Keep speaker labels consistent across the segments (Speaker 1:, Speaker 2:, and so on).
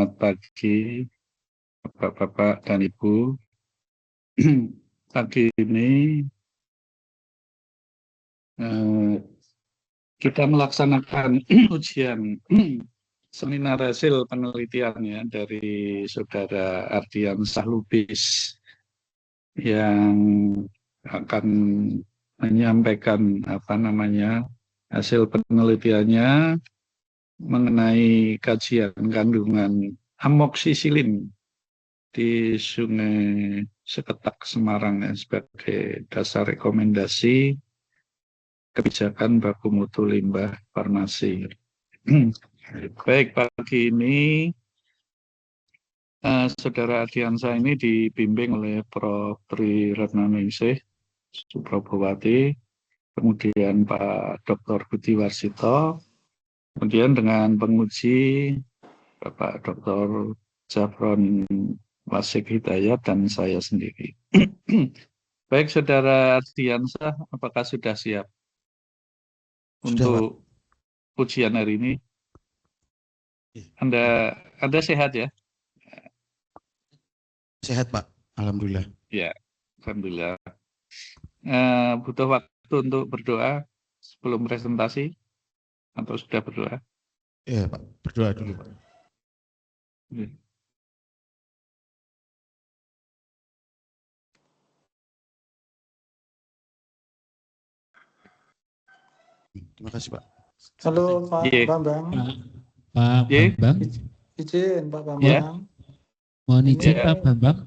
Speaker 1: Selamat pagi, Bapak-bapak dan Ibu. Pagi ini kita melaksanakan ujian seminar hasil penelitian ya dari Saudara Ardiansyah Lubis yang akan menyampaikan hasil penelitiannya mengenai kajian kandungan amoksisilin di Sungai Seketak Semarang ya, sebagai dasar rekomendasi kebijakan baku mutu limbah farmasi. Baik, pagi ini Saudara Ardiansyah ini dibimbing oleh Prof. Tri Retnaningsih Suprabowati, kemudian Pak Dr. Budi Warsito, kemudian dengan penguji Bapak Dr. Zafron Wasik Hidayat dan saya sendiri. Baik, Saudara Ardiansyah, apakah sudah siap untuk ujian hari ini? Anda sehat ya?
Speaker 2: Sehat Pak, alhamdulillah.
Speaker 1: Ya, alhamdulillah. Butuh waktu untuk berdoa sebelum presentasi atau sudah berdoa?
Speaker 2: Iya Pak, berdoa dulu Pak.
Speaker 1: Ya.
Speaker 2: Terima kasih Pak.
Speaker 3: Halo Pak Bambang.
Speaker 4: Pak Bambang.
Speaker 3: Izin Pak Bambang.
Speaker 4: Mohon izin Pak Bambang.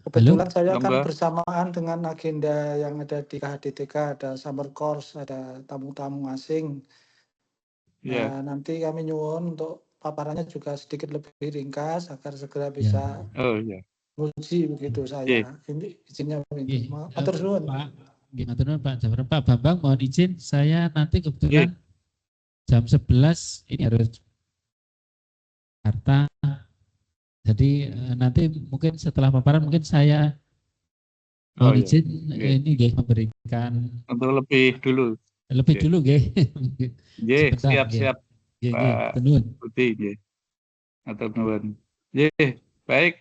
Speaker 3: Kebetulan saya akan bersamaan dengan agenda yang ada di KHDTK, ada summer course, ada tamu-tamu asing. Nah, nanti kami nyuwun untuk paparannya juga sedikit lebih ringkas agar segera bisa uji begitu saya. Ini izinnya matur nuwun.
Speaker 4: Pak Jafar, Pak Bambang mohon izin saya nanti kebetulan jam 11 ini harus Jakarta. Jadi nanti mungkin setelah paparan mungkin saya mohon izin ini memberikan
Speaker 1: untuk lebih dulu. Siap. Pak Budi atau nuwun. Baik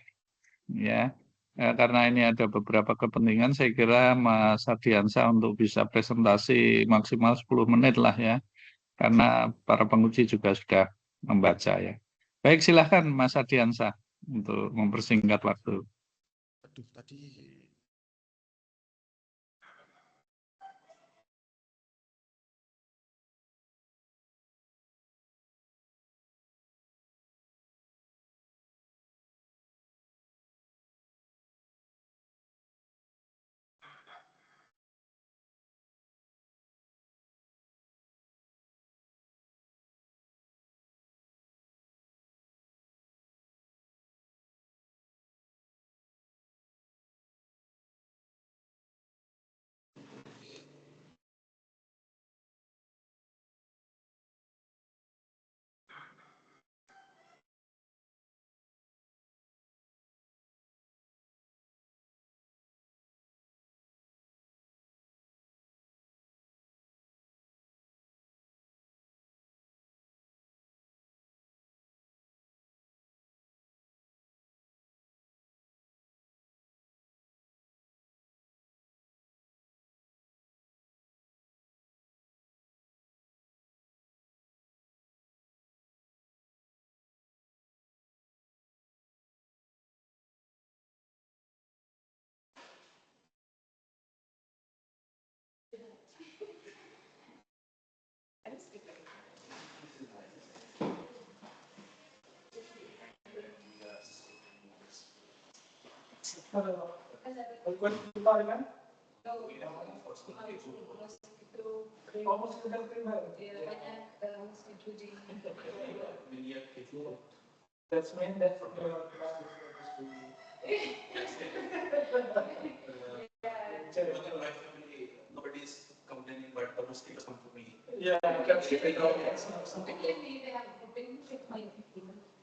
Speaker 1: ya. Karena ini ada beberapa kepentingan, saya kira Mas Ardiansyah untuk bisa presentasi maksimal 10 menit lah ya. Karena para penguji juga sudah membaca ya. Baik, silahkan Mas Ardiansyah untuk mempersingkat waktu.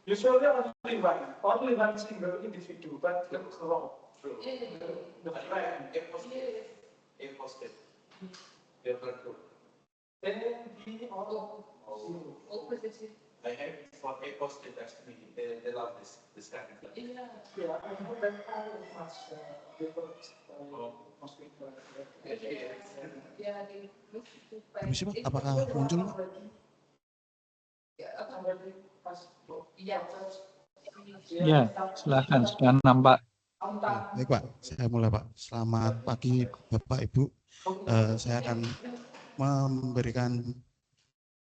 Speaker 3: Usually only one single individual, but it's wrong. True. The friend, A positive. Then B all positive. I have for A
Speaker 2: Permisi Pak, apakah muncul Pak?
Speaker 1: Ya, silakan, sudah nampak.
Speaker 2: Baik Pak, saya mulai Pak. Selamat pagi Bapak Ibu. Saya akan memberikan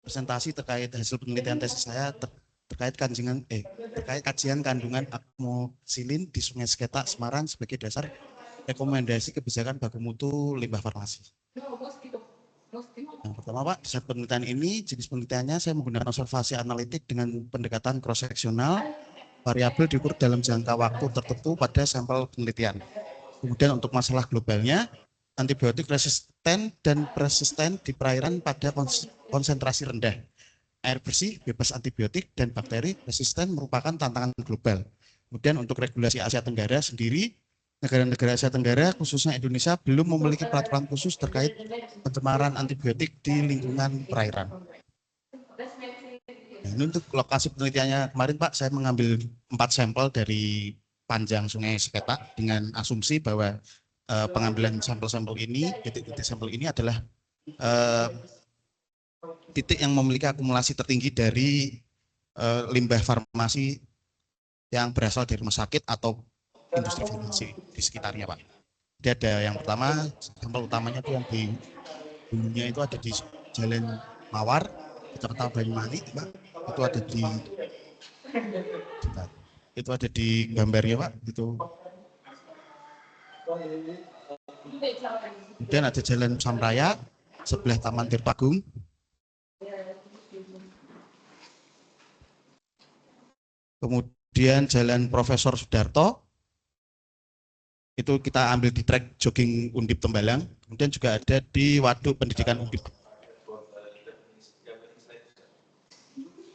Speaker 2: presentasi terkait hasil penelitian tesis saya terkait kajian kandungan amoxicillin di Sungai Seketa, Semarang sebagai dasar rekomendasi kebijakan baku mutu limbah farmasi. Yang pertama Pak, dasar penelitian ini jenis penelitiannya saya menggunakan observasi analitik dengan pendekatan cross-seksional, variabel diukur dalam jangka waktu tertentu pada sampel penelitian. Kemudian untuk masalah globalnya, antibiotik resisten dan persisten di perairan pada konsentrasi rendah. Air bersih, bebas antibiotik, dan bakteri resisten merupakan tantangan global. Kemudian untuk regulasi Asia Tenggara sendiri, negara-negara Asia Tenggara, khususnya Indonesia, belum memiliki peraturan khusus terkait pencemaran antibiotik di lingkungan perairan. Nah, ini untuk lokasi penelitiannya kemarin Pak, saya mengambil 4 sampel dari panjang Sungai Seketa dengan asumsi bahwa pengambilan sampel-sampel ini, titik-titik sampel ini adalah titik yang memiliki akumulasi tertinggi dari limbah farmasi yang berasal dari rumah sakit atau industri farmasi di sekitarnya Pak. Jadi ada yang pertama, sampel utamanya itu yang di hulunya itu ada di Jalan Mawar, Kecamatan Banyumanik Pak. Itu ada di gambarnya Pak, itu. Kemudian ada Jalan Samraya sebelah Taman Tirtagung. Kemudian Jalan Profesor Sudarto, itu kita ambil di trek jogging Undip Tembalang. Kemudian juga ada di Waduk Pendidikan Undip.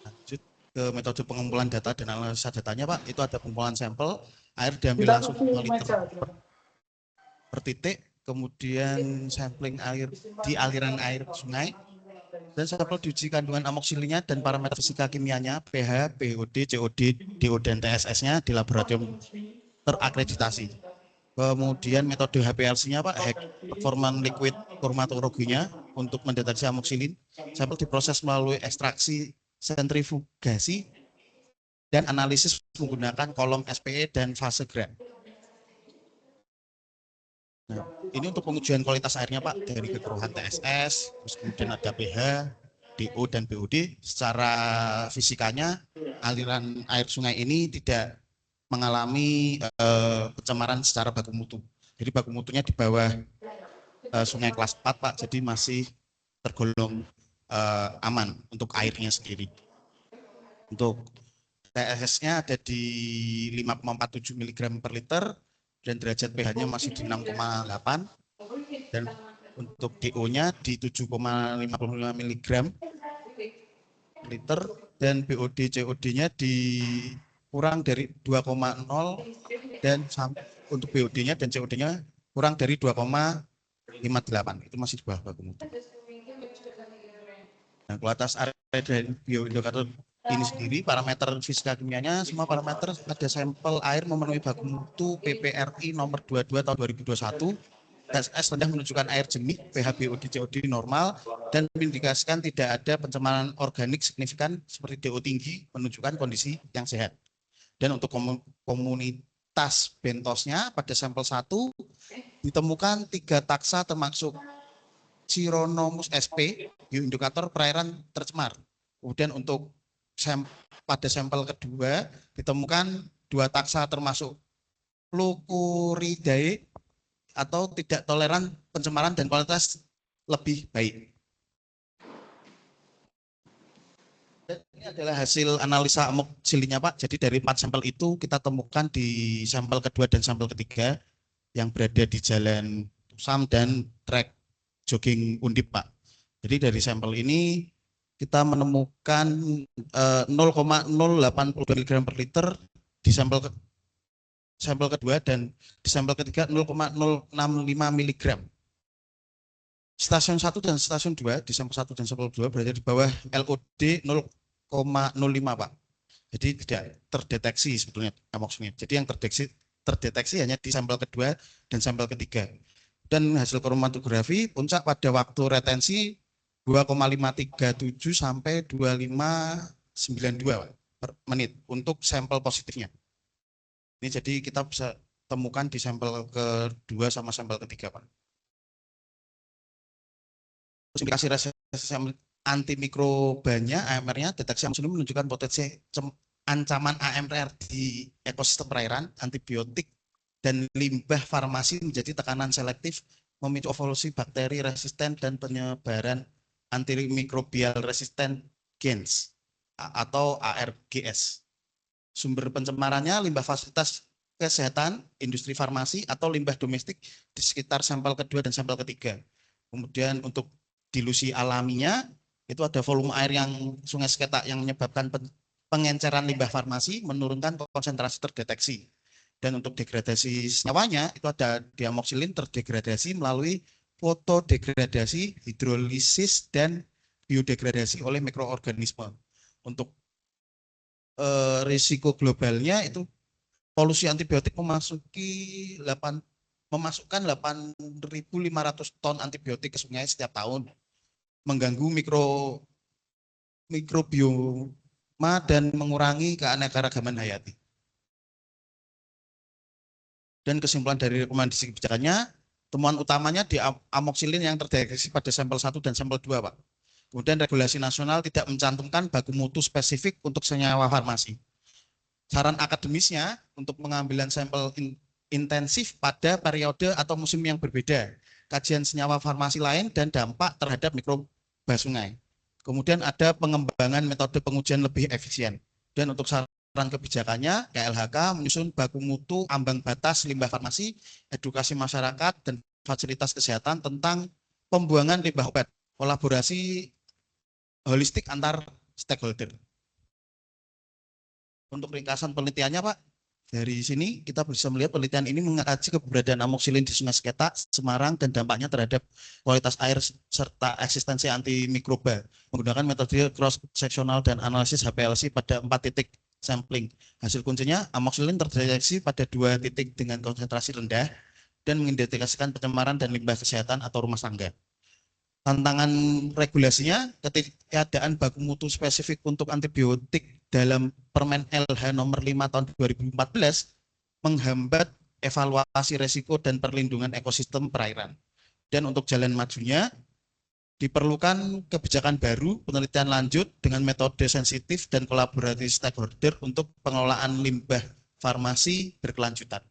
Speaker 2: Lanjut ke metode pengumpulan data dan analisa datanya Pak, itu ada pengumpulan sampel, air diambil langsung 5 liter per titik, kemudian sampling air di aliran air sungai, dan sampel diuji kandungan amoksillinnya dan parameter fisika kimianya, pH, pHOD, COD, DO, dan TSS-nya di laboratorium terakreditasi. Kemudian metode HPLC-nya Pak, High Performance Liquid Chromatology-nya untuk mendeteksi amoksillin. Sampel diproses melalui ekstraksi sentrifugasi dan analisis menggunakan kolom SPE dan fase gram. Nah, ini untuk pengujian kualitas airnya Pak, dari kekeruhan TSS, terus kemudian ada pH, DO, dan BOD. Secara fisikanya, aliran air sungai ini tidak mengalami pencemaran secara baku mutu. Jadi baku mutunya di bawah sungai kelas 4 Pak, jadi masih tergolong aman untuk airnya sendiri. Untuk TSS-nya ada di 5,47 mg per liter, dan derajat pH-nya masih di 6,8, dan untuk DO-nya di 7,55 mg per liter, dan BOD COD-nya di kurang dari 2,0, dan untuk BOD-nya dan COD-nya kurang dari 2,58, itu masih di bawah baku mutu. Nah, kualitas area dari bioindikator ini sendiri, parameter fisika kimianya, semua parameter ada sampel air memenuhi baku mutu PPRI nomor 22 tahun 2021, TSS rendah menunjukkan air jernih, pH BOD COD normal, dan mengindikasikan tidak ada pencemaran organik signifikan seperti DO tinggi, menunjukkan kondisi yang sehat. Dan untuk komunitas bentosnya pada sampel 1 ditemukan 3 taksa termasuk Chironomus sp, bioindikator perairan tercemar. Kemudian untuk pada sampel kedua ditemukan 2 taksa termasuk Lucuridae atau tidak toleran pencemaran dan kualitas lebih baik. Dan ini adalah hasil analisa amoksillinnya Pak. Jadi dari 4 sampel itu kita temukan di sampel kedua dan sampel ketiga yang berada di Jalan Sam dan trek jogging Undip Pak. Jadi dari sampel ini kita menemukan 0,082 mg per liter di sampel kedua, dan di sampel ketiga 0,065 mg. Stasiun 1 dan stasiun 2 di sampel 1 dan sampel 2 berada di bawah LOD 0,05 Pak. Jadi tidak terdeteksi sebetulnya amoksilinnya. Jadi yang terdeteksi hanya di sampel kedua dan sampel ketiga. Dan hasil kromatografi puncak pada waktu retensi 2,537 sampai 2592 per menit untuk sampel positifnya. Ini jadi kita bisa temukan di sampel kedua sama sampel ketiga, Pak. Indikasi resisten antimikrobanya, AMR-nya, deteksi amoksilim menunjukkan potensi ancaman AMR di ekosistem perairan, antibiotik, dan limbah farmasi menjadi tekanan selektif, memicu evolusi bakteri resisten dan penyebaran antimikrobial resisten gens atau ARGS. Sumber pencemarannya limbah fasilitas kesehatan, industri farmasi, atau limbah domestik di sekitar sampel kedua dan sampel ketiga. Kemudian untuk dilusi alaminya, itu ada volume air yang Sungai Seketak yang menyebabkan pengenceran limbah farmasi, menurunkan konsentrasi terdeteksi. Dan untuk degradasi senyawanya, itu ada diamoksilin terdegradasi melalui fotodegradasi, hidrolisis, dan biodegradasi oleh mikroorganisme. Untuk risiko globalnya itu polusi antibiotik memasukkan 8.500 ton antibiotik ke sungai setiap tahun, mengganggu mikrobioma dan mengurangi keanekaragaman hayati. Dan kesimpulan dari rekomendasi kebijakannya, temuan utamanya di amoksilin yang terdeteksi pada sampel 1 dan sampel 2, Pak. Kemudian regulasi nasional tidak mencantumkan baku mutu spesifik untuk senyawa farmasi. Saran akademisnya untuk pengambilan sampel intensif pada periode atau musim yang berbeda, kajian senyawa farmasi lain dan dampak terhadap mikroba sungai. Kemudian ada pengembangan metode pengujian lebih efisien. Dan untuk saran kebijakannya, KLHK menyusun baku mutu ambang batas limbah farmasi, edukasi masyarakat, dan fasilitas kesehatan tentang pembuangan limbah obat, kolaborasi holistik antar stakeholder. Untuk ringkasan penelitiannya, Pak, dari sini kita bisa melihat penelitian ini mengkaji keberadaan amoksilin di Sungai Seketak, Semarang, dan dampaknya terhadap kualitas air serta eksistensi antimikroba menggunakan metode cross-sectional dan analisis HPLC pada 4 titik sampling. Hasil kuncinya, amoksilin terdeteksi pada 2 titik dengan konsentrasi rendah dan mengindikasikan pencemaran dan limbah kesehatan atau rumah tangga. Tantangan regulasinya, ketiadaan baku mutu spesifik untuk antibiotik dalam Permen LH nomor 5 tahun 2014 menghambat evaluasi resiko dan perlindungan ekosistem perairan. Dan untuk jalan majunya, diperlukan kebijakan baru, penelitian lanjut dengan metode sensitif dan kolaborasi stakeholder untuk pengelolaan limbah farmasi berkelanjutan.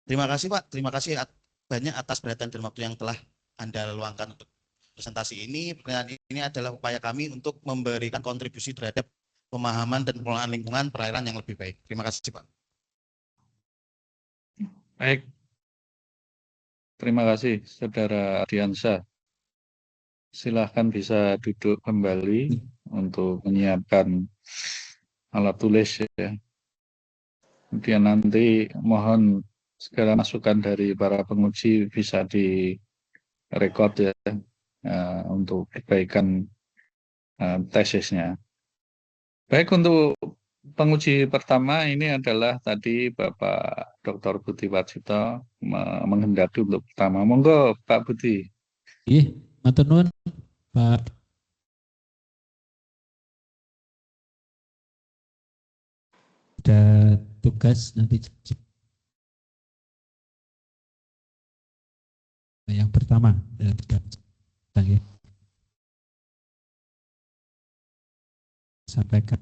Speaker 2: Terima kasih, Pak. Terima kasih banyak atas perhatian dan waktu yang telah Anda luangkan untuk presentasi ini. Pertanyaan ini adalah upaya kami untuk memberikan kontribusi terhadap pemahaman dan pengelolaan lingkungan perairan yang lebih baik. Terima kasih, Pak.
Speaker 1: Baik. Terima kasih, Saudara Ardiansyah. Silahkan bisa duduk kembali untuk menyiapkan alat tulis ya. Kemudian nanti mohon segala masukan dari para penguji bisa direkod ya untuk kebaikan tesisnya. Baik, untuk penguji pertama ini adalah tadi Bapak Dr. Budi Warsito menghendaki untuk pertama. Monggo Pak Budi.
Speaker 4: Iya, matur nuwun Pak. Ada tugas nanti yang pertama ya, sampaikan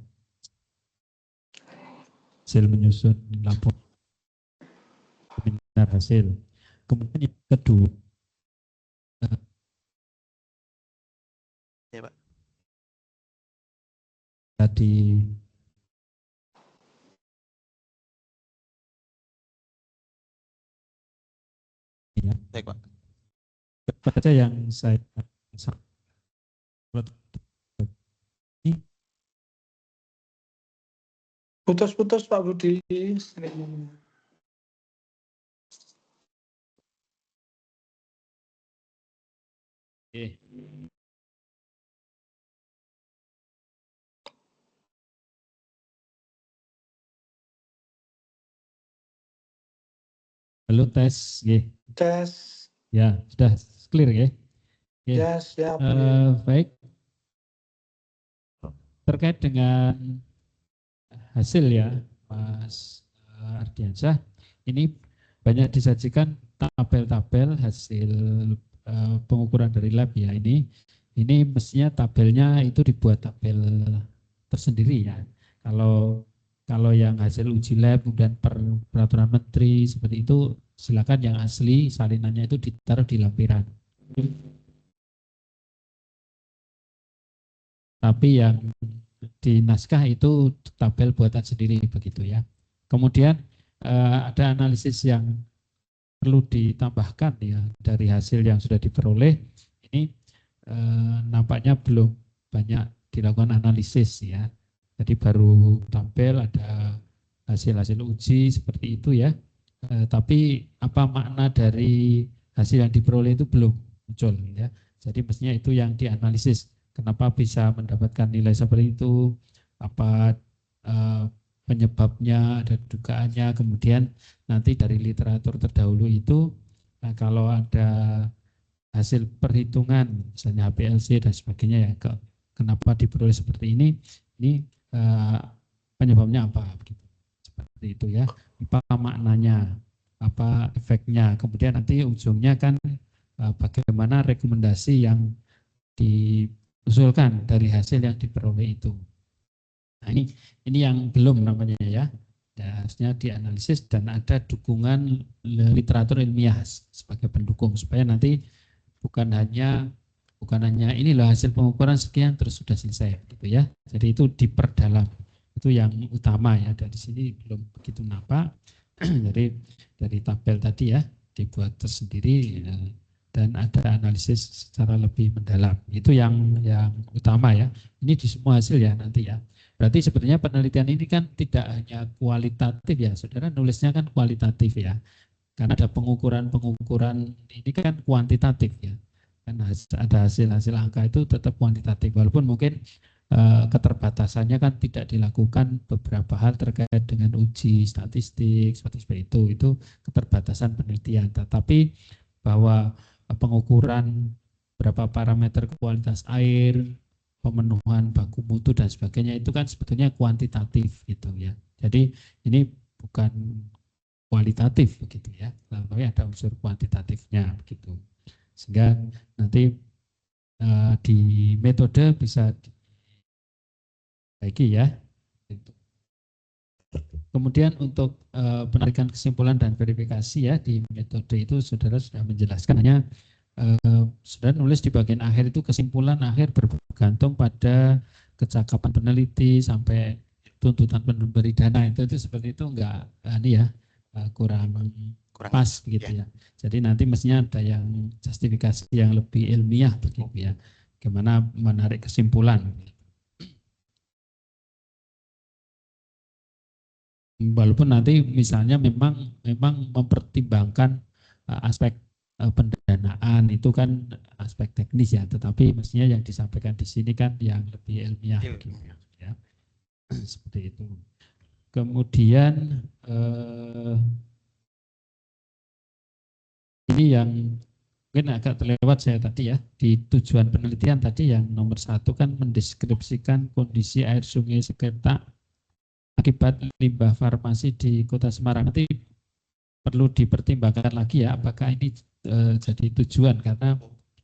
Speaker 4: hasil menyusun laporan benar hasil. Kemudian yang kedua
Speaker 2: Ya, Pak.
Speaker 4: Tadi ya.
Speaker 2: Baik, Pak.
Speaker 4: Apa saja yang saya
Speaker 3: Putus-putus Pak Budi.
Speaker 4: Oke. Halo tes,
Speaker 3: Tes.
Speaker 4: Ya, sudah clear ya.
Speaker 3: Ya, siap.
Speaker 4: Baik. Terkait dengan hasil ya, Mas Ardiansyah, ini banyak disajikan tabel-tabel hasil pengukuran dari lab ya. Ini mestinya tabelnya itu dibuat tabel tersendiri ya. Kalau yang hasil uji lab kemudian peraturan menteri seperti itu, silakan yang asli salinannya itu ditaruh di lampiran. Tapi yang di naskah itu tabel buatan sendiri begitu ya. Kemudian ada analisis yang perlu ditambahkan ya dari hasil yang sudah diperoleh. Ini nampaknya belum banyak dilakukan analisis ya. Jadi baru tampil ada hasil-hasil uji seperti itu ya. Tapi apa makna dari hasil yang diperoleh itu belum muncul ya. Jadi mestinya itu yang dianalisis. Kenapa bisa mendapatkan nilai seperti itu? Apa penyebabnya, ada dugaannya. Kemudian nanti dari literatur terdahulu itu kalau ada hasil perhitungan misalnya HPLC dan sebagainya ya, kenapa diperoleh seperti ini penyebabnya apa begitu. Seperti itu ya. Apa maknanya, apa efeknya. Kemudian nanti ujungnya kan bagaimana rekomendasi yang diusulkan dari hasil yang diperoleh itu. Nah, ini yang belum namanya ya. Harusnya dianalisis dan ada dukungan literatur ilmiah sebagai pendukung supaya nanti bukan hanya inilah hasil pengukuran sekian terus sudah selesai gitu ya. Jadi itu diperdalam. Itu yang utama ya. Dari sini belum begitu nampak. Jadi dari tabel tadi ya dibuat tersendiri dan ada analisis secara lebih mendalam. Itu yang utama ya. Ini di semua hasil ya nanti ya. Berarti sebenarnya penelitian ini kan tidak hanya kualitatif ya, saudara nulisnya kan kualitatif ya. Karena ada pengukuran-pengukuran ini kan kuantitatif ya. Karena ada hasil-hasil angka itu tetap kuantitatif. Walaupun mungkin keterbatasannya kan tidak dilakukan beberapa hal terkait dengan uji statistik seperti itu keterbatasan penelitian. Tetapi bahwa pengukuran berapa parameter kualitas air, pemenuhan baku mutu dan sebagainya itu kan sebetulnya kuantitatif gitu ya. Jadi ini bukan kualitatif begitu ya, tapi ada unsur kuantitatifnya begitu. Sehingga nanti di metode bisa dibaiki ya. Kemudian untuk penarikan kesimpulan dan verifikasi ya di metode itu saudara sudah menjelaskan, hanya saudara nulis di bagian akhir itu kesimpulan akhir bergantung pada kecakapan peneliti sampai tuntutan pemberi dana itu seperti itu enggak kurang pas begitu ya. Jadi nanti mestinya ada yang justifikasi yang lebih ilmiah begitu ya. Gimana menarik kesimpulan. Walaupun nanti misalnya memang mempertimbangkan aspek pendanaan itu kan aspek teknis ya, tetapi mestinya yang disampaikan di sini kan yang lebih ilmiah gitu ya. Seperti itu. Kemudian ini yang mungkin agak terlewat saya tadi ya, di tujuan penelitian tadi yang nomor 1 kan mendeskripsikan kondisi air sungai sekitar akibat limbah farmasi di Kota Semarang. Nanti perlu dipertimbangkan lagi ya apakah ini jadi tujuan, karena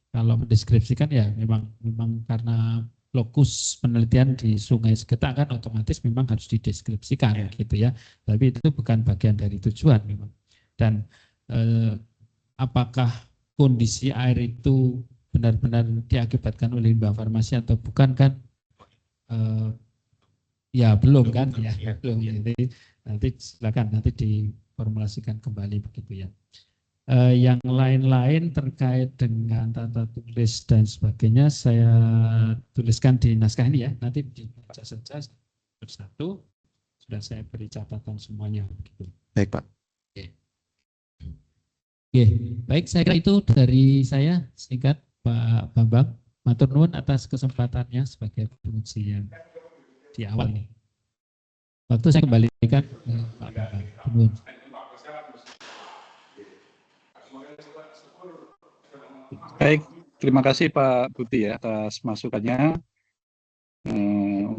Speaker 4: kalau mendeskripsikan ya memang karena lokus penelitian di Sungai Segetak kan otomatis memang harus dideskripsikan gitu ya. Tapi itu bukan bagian dari tujuan memang. Dan apakah kondisi air itu benar-benar diakibatkan oleh limbah farmasi atau bukan kan ya belum kan ya belum. Jadi nanti silakan nanti diformulasikan kembali begitu ya. Yang lain-lain terkait dengan tata tulis dan sebagainya saya tuliskan di naskah ini ya, nanti dibaca saja bersatu, sudah saya beri catatan semuanya begitu.
Speaker 2: Baik Pak.
Speaker 4: Oke, baik, saya kira itu dari saya singkat Pak Bambang. Matur nuwun atas kesempatannya sebagai penguji yang di awal ini. Waktu saya kembalikan Pak Bambang. Nuwun.
Speaker 1: Baik, terima kasih Pak Budi ya atas masukannya.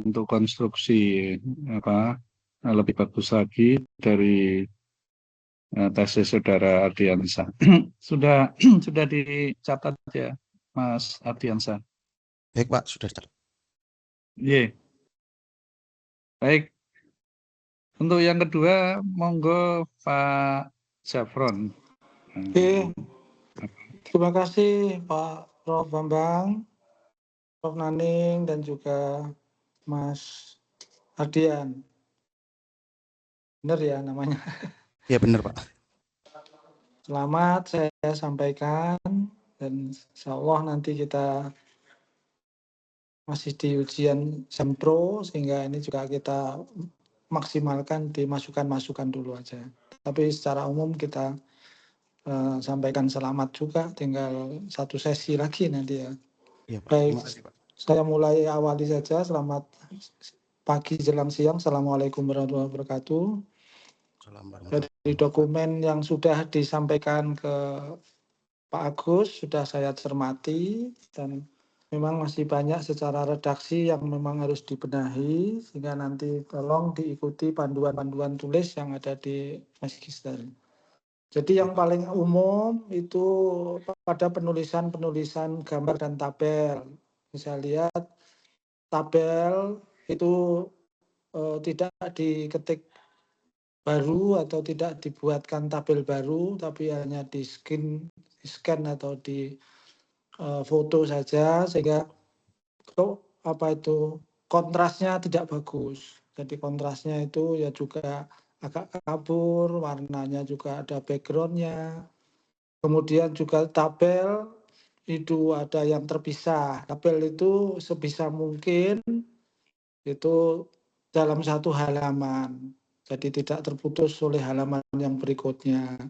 Speaker 1: Untuk konstruksi lebih bagus lagi dari tesis saudara Ardiansa. sudah dicatat ya, Mas Ardiansa.
Speaker 2: Baik Pak, sudah dicatat.
Speaker 1: Iya. Baik. Untuk yang kedua, monggo Pak Zafron.
Speaker 3: Oke. Terima kasih Pak Prof. Bambang, Prof. Naning, dan juga Mas Ardian. Benar ya namanya?
Speaker 2: Ya benar Pak.
Speaker 3: Selamat saya sampaikan, dan insya Allah nanti kita masih di ujian sempro, sehingga ini juga kita maksimalkan di masukan-masukan dulu aja. Tapi secara umum kita sampaikan selamat juga, tinggal satu sesi lagi nanti ya.
Speaker 2: Ya Pak.
Speaker 3: Baik,
Speaker 2: Terima kasih Pak.
Speaker 3: saya mulai awali saja. Selamat pagi jelang siang. Assalamualaikum warahmatullahi wabarakatuh. Dari dokumen yang sudah disampaikan ke Pak Agus sudah saya cermati, dan memang masih banyak secara redaksi yang memang harus dibenahi, sehingga nanti tolong diikuti panduan-panduan tulis yang ada di Magister. Jadi yang paling umum itu pada penulisan gambar dan tabel. Bisa lihat tabel itu tidak diketik baru atau tidak dibuatkan tabel baru, tapi hanya di scan atau di foto saja, sehingga kontrasnya tidak bagus. Jadi kontrasnya itu ya juga agak kabur, warnanya juga ada backgroundnya. Kemudian juga tabel itu ada yang terpisah. Tabel itu sebisa mungkin itu dalam satu halaman. Jadi tidak terputus oleh halaman yang berikutnya.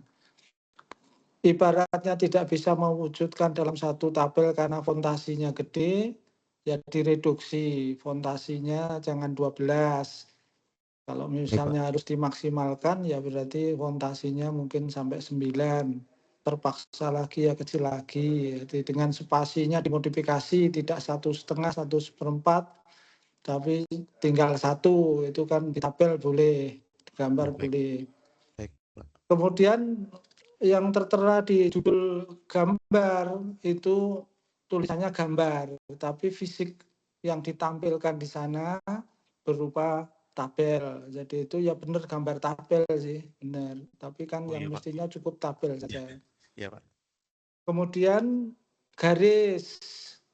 Speaker 3: Ibaratnya tidak bisa mewujudkan dalam satu tabel karena fontasinya gede, ya direduksi fontasinya jangan 12. Kalau misalnya harus dimaksimalkan ya berarti fontasinya mungkin sampai 9. Terpaksa lagi ya kecil lagi. Jadi dengan spasinya dimodifikasi tidak 1,5, 1/4, tapi tinggal 1. Itu kan di tabel boleh, di gambar boleh. Kemudian yang tertera di judul gambar itu tulisannya gambar, tapi fisik yang ditampilkan di sana berupa tabel. Jadi itu ya benar gambar tabel sih, benar. Tapi kan yang mestinya cukup tabel saja.
Speaker 2: Iya, Pak.
Speaker 3: Kemudian garis,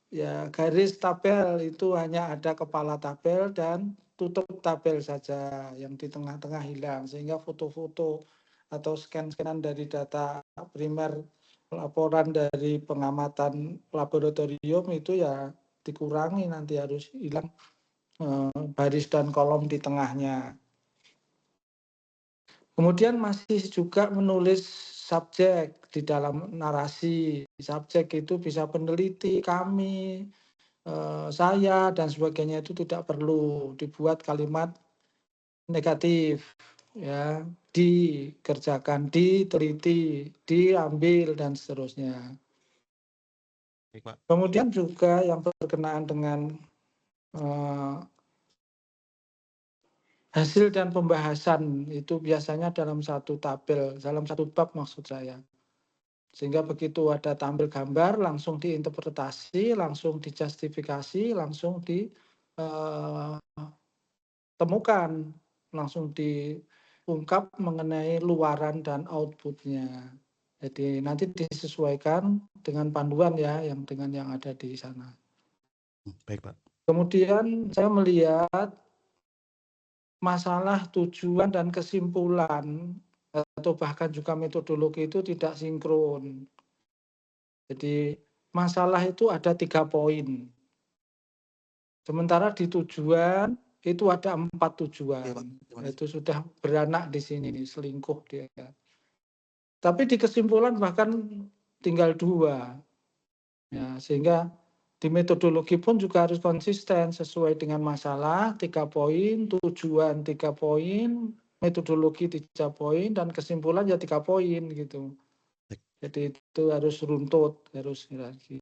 Speaker 3: ya garis tabel itu hanya ada kepala tabel dan tutup tabel saja, yang di tengah-tengah hilang, sehingga foto-foto atau scan-scanan dari data primer laporan dari pengamatan laboratorium itu ya dikurangi, nanti harus hilang baris dan kolom di tengahnya. Kemudian masih juga menulis subjek di dalam narasi. Subjek itu bisa peneliti, kami, saya, dan sebagainya, itu tidak perlu dibuat kalimat negatif. Ya, dikerjakan, diteliti, diambil, dan seterusnya. Kemudian juga yang berkenaan dengan hasil dan pembahasan itu biasanya dalam satu tabel, dalam satu bab maksud saya. Sehingga begitu ada tampil gambar, langsung diinterpretasi, langsung dijustifikasi, langsung ditemukan, langsung diungkap mengenai luaran dan outputnya. Jadi nanti disesuaikan dengan panduan ya, dengan yang ada di sana.
Speaker 2: Baik, Pak.
Speaker 3: Kemudian saya melihat masalah tujuan dan kesimpulan atau bahkan juga metodologi itu tidak sinkron. Jadi masalah itu ada 3 poin. Sementara di tujuan itu ada 4 tujuan. Itu sudah beranak di sini, selingkuh dia. Tapi di kesimpulan bahkan tinggal 2. Ya, sehingga di metodologi pun juga harus konsisten sesuai dengan masalah 3 poin, tujuan 3 poin, metodologi 3 poin, dan kesimpulan ya 3 poin gitu. Jadi itu harus runtut, harus hierarki.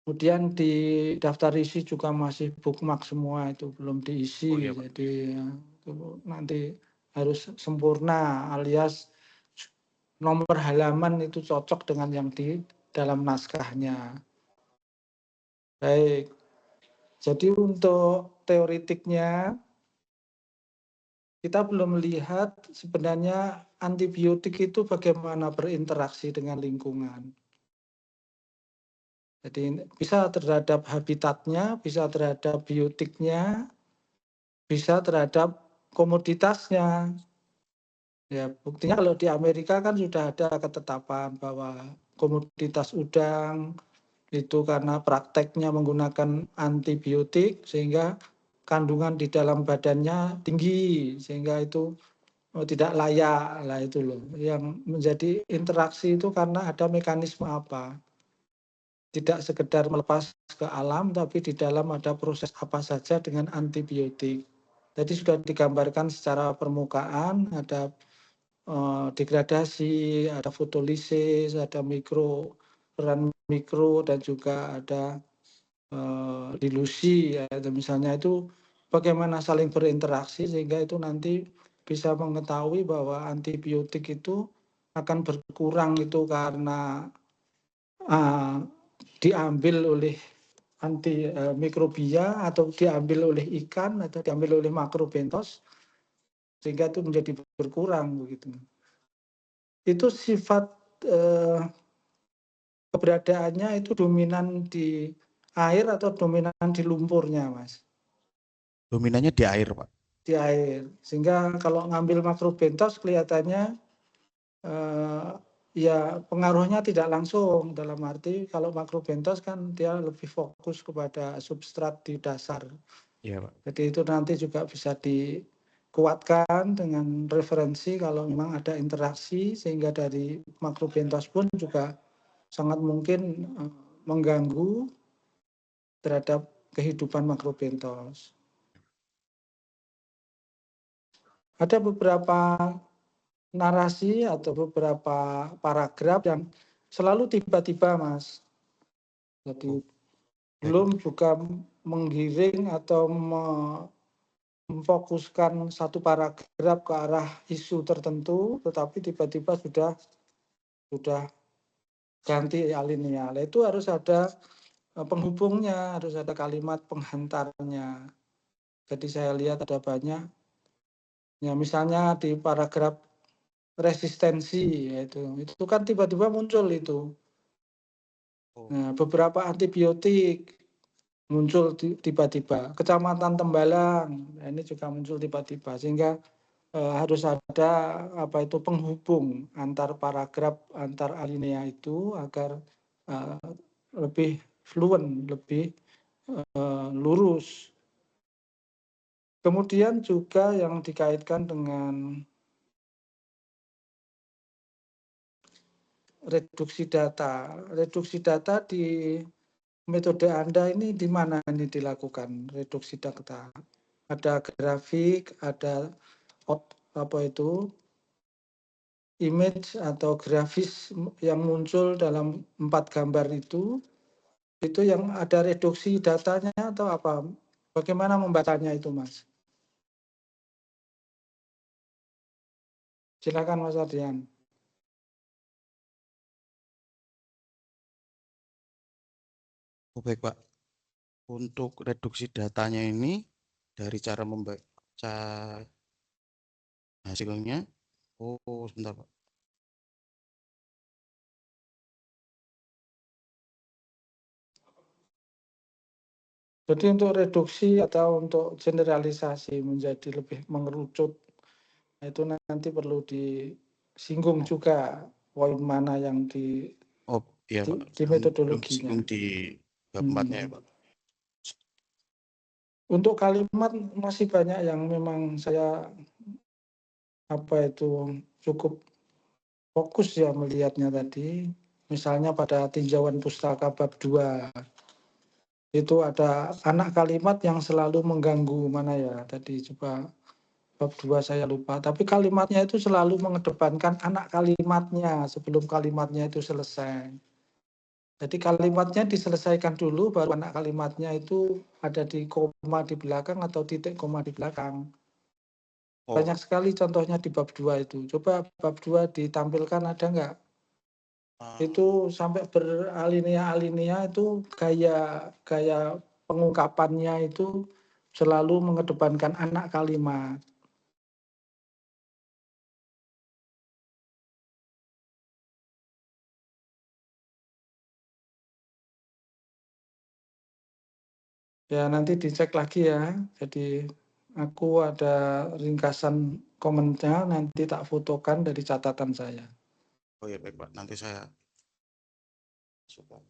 Speaker 3: Kemudian di daftar isi juga masih bookmark semua, itu belum diisi.
Speaker 2: Oh, iya, Pak.
Speaker 3: Jadi ya, itu nanti harus sempurna, alias nomor halaman itu cocok dengan yang di dalam naskahnya. Baik, jadi untuk teoretiknya kita belum melihat sebenarnya antibiotik itu bagaimana berinteraksi dengan lingkungan. Jadi bisa terhadap habitatnya, bisa terhadap biotiknya, bisa terhadap komoditasnya. Ya, buktinya kalau di Amerika kan sudah ada ketetapan bahwa komoditas udang itu karena prakteknya menggunakan antibiotik sehingga kandungan di dalam badannya tinggi sehingga itu tidak layak lah itu loh. Yang menjadi interaksi itu karena ada mekanisme apa? Tidak sekedar melepas ke alam, tapi di dalam ada proses apa saja dengan antibiotik. Jadi sudah digambarkan secara permukaan, ada degradasi, ada fotolisis, ada peran mikro, dan juga ada dilusi. Ya. Misalnya itu bagaimana saling berinteraksi sehingga itu nanti bisa mengetahui bahwa antibiotik itu akan berkurang itu karena diambil oleh mikrobia atau diambil oleh ikan atau diambil oleh makrobentos sehingga itu menjadi berkurang begitu. Itu sifat keberadaannya itu dominan di air atau dominan di lumpurnya, Mas?
Speaker 2: Dominannya di air, Pak.
Speaker 3: Di air. Sehingga kalau ngambil makrobentos kelihatannya ya pengaruhnya tidak langsung, dalam arti kalau makrobentos kan dia lebih fokus kepada substrat di dasar.
Speaker 2: Iya, Pak.
Speaker 3: Jadi itu nanti juga bisa dikuatkan dengan referensi kalau memang ada interaksi sehingga dari makrobentos pun juga sangat mungkin mengganggu terhadap kehidupan makrobentos. Ada beberapa narasi atau beberapa paragraf yang selalu tiba-tiba, Mas. Jadi belum juga menggiring atau memfokuskan satu paragraf ke arah isu tertentu, tetapi tiba-tiba sudah ganti alinea. Itu harus ada penghubungnya, harus ada kalimat penghantarnya. Jadi saya lihat ada banyak. Ya misalnya di paragraf resistensi, itu kan tiba-tiba muncul itu. Nah, beberapa antibiotik muncul tiba-tiba. Kecamatan Tembalang, nah ini juga muncul tiba-tiba. Sehingga harus ada penghubung antar paragraf, antar alinea itu agar lebih fluent, lebih lurus. Kemudian juga yang dikaitkan dengan reduksi data. Reduksi data di metode Anda ini di mana ini dilakukan reduksi data? Ada grafik, ada image atau grafis yang muncul dalam 4 gambar itu yang ada reduksi datanya atau apa? Bagaimana membacanya itu, Mas? Silakan, Mas Ardian.
Speaker 2: Oh, baik, Pak. Untuk reduksi datanya ini dari cara membaca hasilnya. Oh, sebentar, Pak.
Speaker 3: Jadi untuk reduksi atau untuk generalisasi menjadi lebih mengerucut, itu nanti perlu disinggung juga poin mana yang di metodologinya.
Speaker 2: Di bab 4-nya ya, Pak.
Speaker 3: Untuk kalimat masih banyak yang memang saya cukup fokus ya melihatnya tadi. Misalnya pada tinjauan pustaka bab 2. Itu ada anak kalimat yang selalu mengganggu, mana ya tadi, coba bab 2 saya lupa, tapi kalimatnya itu selalu mengedepankan anak kalimatnya sebelum kalimatnya itu selesai. Jadi kalimatnya diselesaikan dulu, baru anak kalimatnya itu ada di koma di belakang atau titik koma di belakang. Banyak sekali contohnya di bab 2 itu. Coba bab 2 ditampilkan, ada nggak? Itu sampai beralinea-alinea itu gaya pengungkapannya itu selalu mengedepankan anak kalimat. Ya nanti dicek lagi ya. Jadi aku ada ringkasan komennya, nanti tak fotokan dari catatan saya.
Speaker 2: Oh ya baik Pak, nanti saya coba.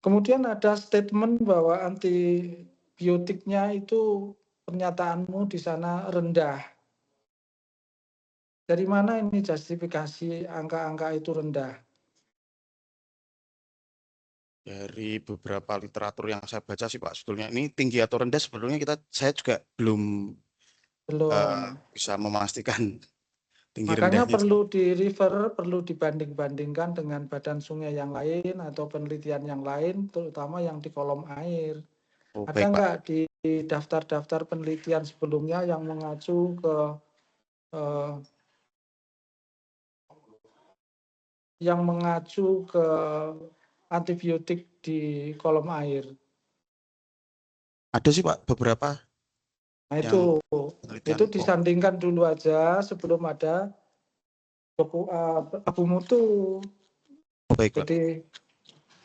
Speaker 3: Kemudian ada statement bahwa antibiotiknya itu pernyataanmu di sana rendah. Dari mana ini justifikasi angka-angka itu rendah?
Speaker 2: Dari beberapa literatur yang saya baca sih Pak, sebetulnya ini tinggi atau rendah sebetulnya saya juga belum bisa memastikan tinggi
Speaker 3: Makanya
Speaker 2: rendahnya.
Speaker 3: perlu di-refer, perlu dibanding-bandingkan dengan badan sungai yang lain atau penelitian yang lain, terutama yang di kolom air.
Speaker 2: Oh,
Speaker 3: Ada
Speaker 2: baik, Pak.
Speaker 3: nggak di daftar-daftar penelitian sebelumnya yang mengacu ke antibiotik di kolom air?
Speaker 2: Ada sih Pak beberapa.
Speaker 3: Nah itu disandingkan dulu aja sebelum ada baku mutu.
Speaker 2: Oh, baik, Pak.
Speaker 3: Jadi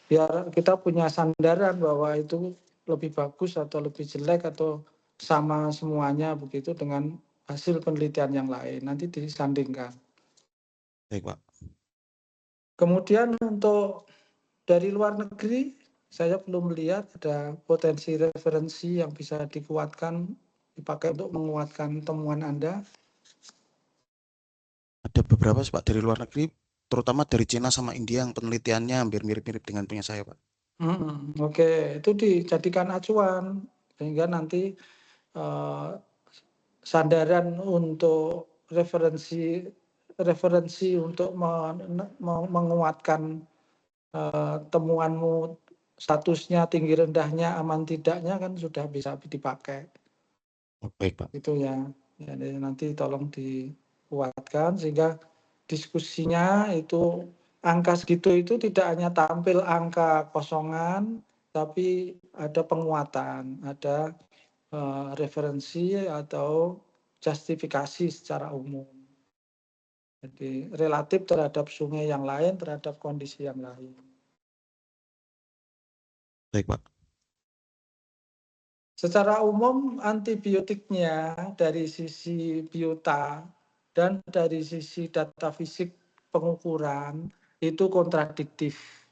Speaker 3: biar kita punya sandaran bahwa itu lebih bagus atau lebih jelek atau sama semuanya begitu dengan hasil penelitian yang lain. Nanti disandingkan.
Speaker 2: Baik, Pak.
Speaker 3: Kemudian untuk dari luar negeri, saya belum melihat ada potensi referensi yang bisa dikuatkan, dipakai untuk menguatkan temuan Anda.
Speaker 2: Ada beberapa Pak dari luar negeri, terutama dari Cina sama India yang penelitiannya hampir mirip-mirip dengan punya saya, Pak.
Speaker 3: Oke, itu dijadikan acuan sehingga nanti sandaran untuk referensi untuk menguatkan temuanmu, statusnya tinggi rendahnya, aman tidaknya kan sudah bisa dipakai.
Speaker 2: Oh, baik, Pak.
Speaker 3: Itu ya. Jadi nanti tolong dikuatkan sehingga diskusinya itu angka segitu itu tidak hanya tampil angka kosongan, tapi ada penguatan, ada referensi atau justifikasi secara umum. Jadi relatif terhadap sungai yang lain, terhadap kondisi yang lain.
Speaker 2: Baik, Pak.
Speaker 3: Secara umum antibiotiknya dari sisi biota dan dari sisi data fisik pengukuran itu kontradiktif.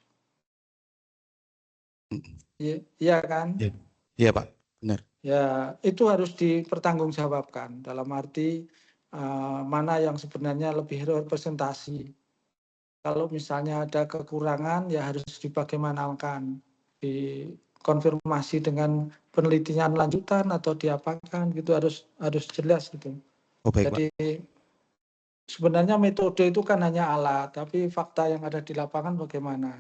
Speaker 3: Iya kan?
Speaker 2: Iya, Pak. Benar.
Speaker 3: Ya, itu harus dipertanggungjawabkan dalam arti mana yang sebenarnya lebih representasi. Kalau misalnya ada kekurangan ya harus dibagaimanakan, dikonfirmasi dengan penelitian lanjutan atau diapakan gitu, harus jelas gitu.
Speaker 2: Oh, baik,
Speaker 3: Jadi
Speaker 2: Pak.
Speaker 3: sebenarnya metode itu kan hanya alat, tapi fakta yang ada di lapangan bagaimana.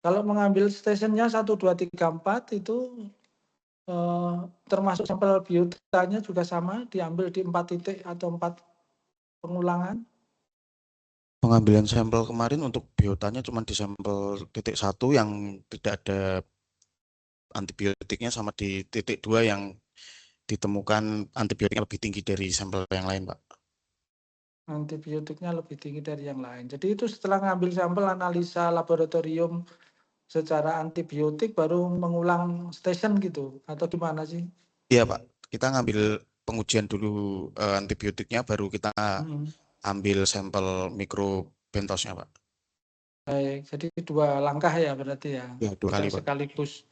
Speaker 3: Kalau mengambil stationnya 1, 2, 3, 4 itu termasuk sampel biotanya juga sama, diambil di 4 titik atau 4 pengulangan.
Speaker 2: Pengambilan sampel kemarin untuk biotanya cuma di sampel titik 1 yang tidak ada antibiotiknya, sama di titik 2 yang ditemukan antibiotiknya lebih tinggi dari sampel yang lain, Pak.
Speaker 3: Antibiotiknya lebih tinggi dari yang lain. Jadi itu setelah ngambil sampel analisa laboratorium secara antibiotik baru mengulang station gitu atau gimana sih?
Speaker 2: Iya, Pak. Kita ngambil pengujian dulu antibiotiknya, baru kita ambil sampel mikrobentosnya, Pak.
Speaker 3: Baik, jadi 2 langkah ya berarti ya.
Speaker 2: Ya, 2 kali, Pak.
Speaker 3: Sekaligus.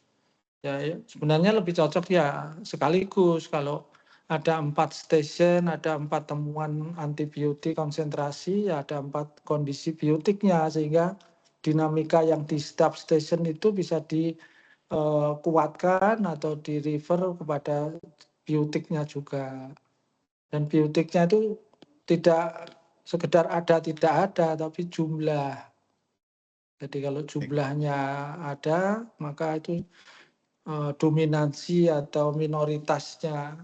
Speaker 3: Ya, sebenarnya lebih cocok ya sekaligus kalau ada 4 station, ada 4 temuan antibiotik konsentrasi, ya ada 4 kondisi biotiknya sehingga dinamika yang di setiap station itu bisa dikuatkan atau di refer kepada biotiknya juga. Dan biotiknya itu tidak sekedar ada tidak ada, tapi jumlah. Jadi kalau jumlahnya ada, maka itu dominansi atau minoritasnya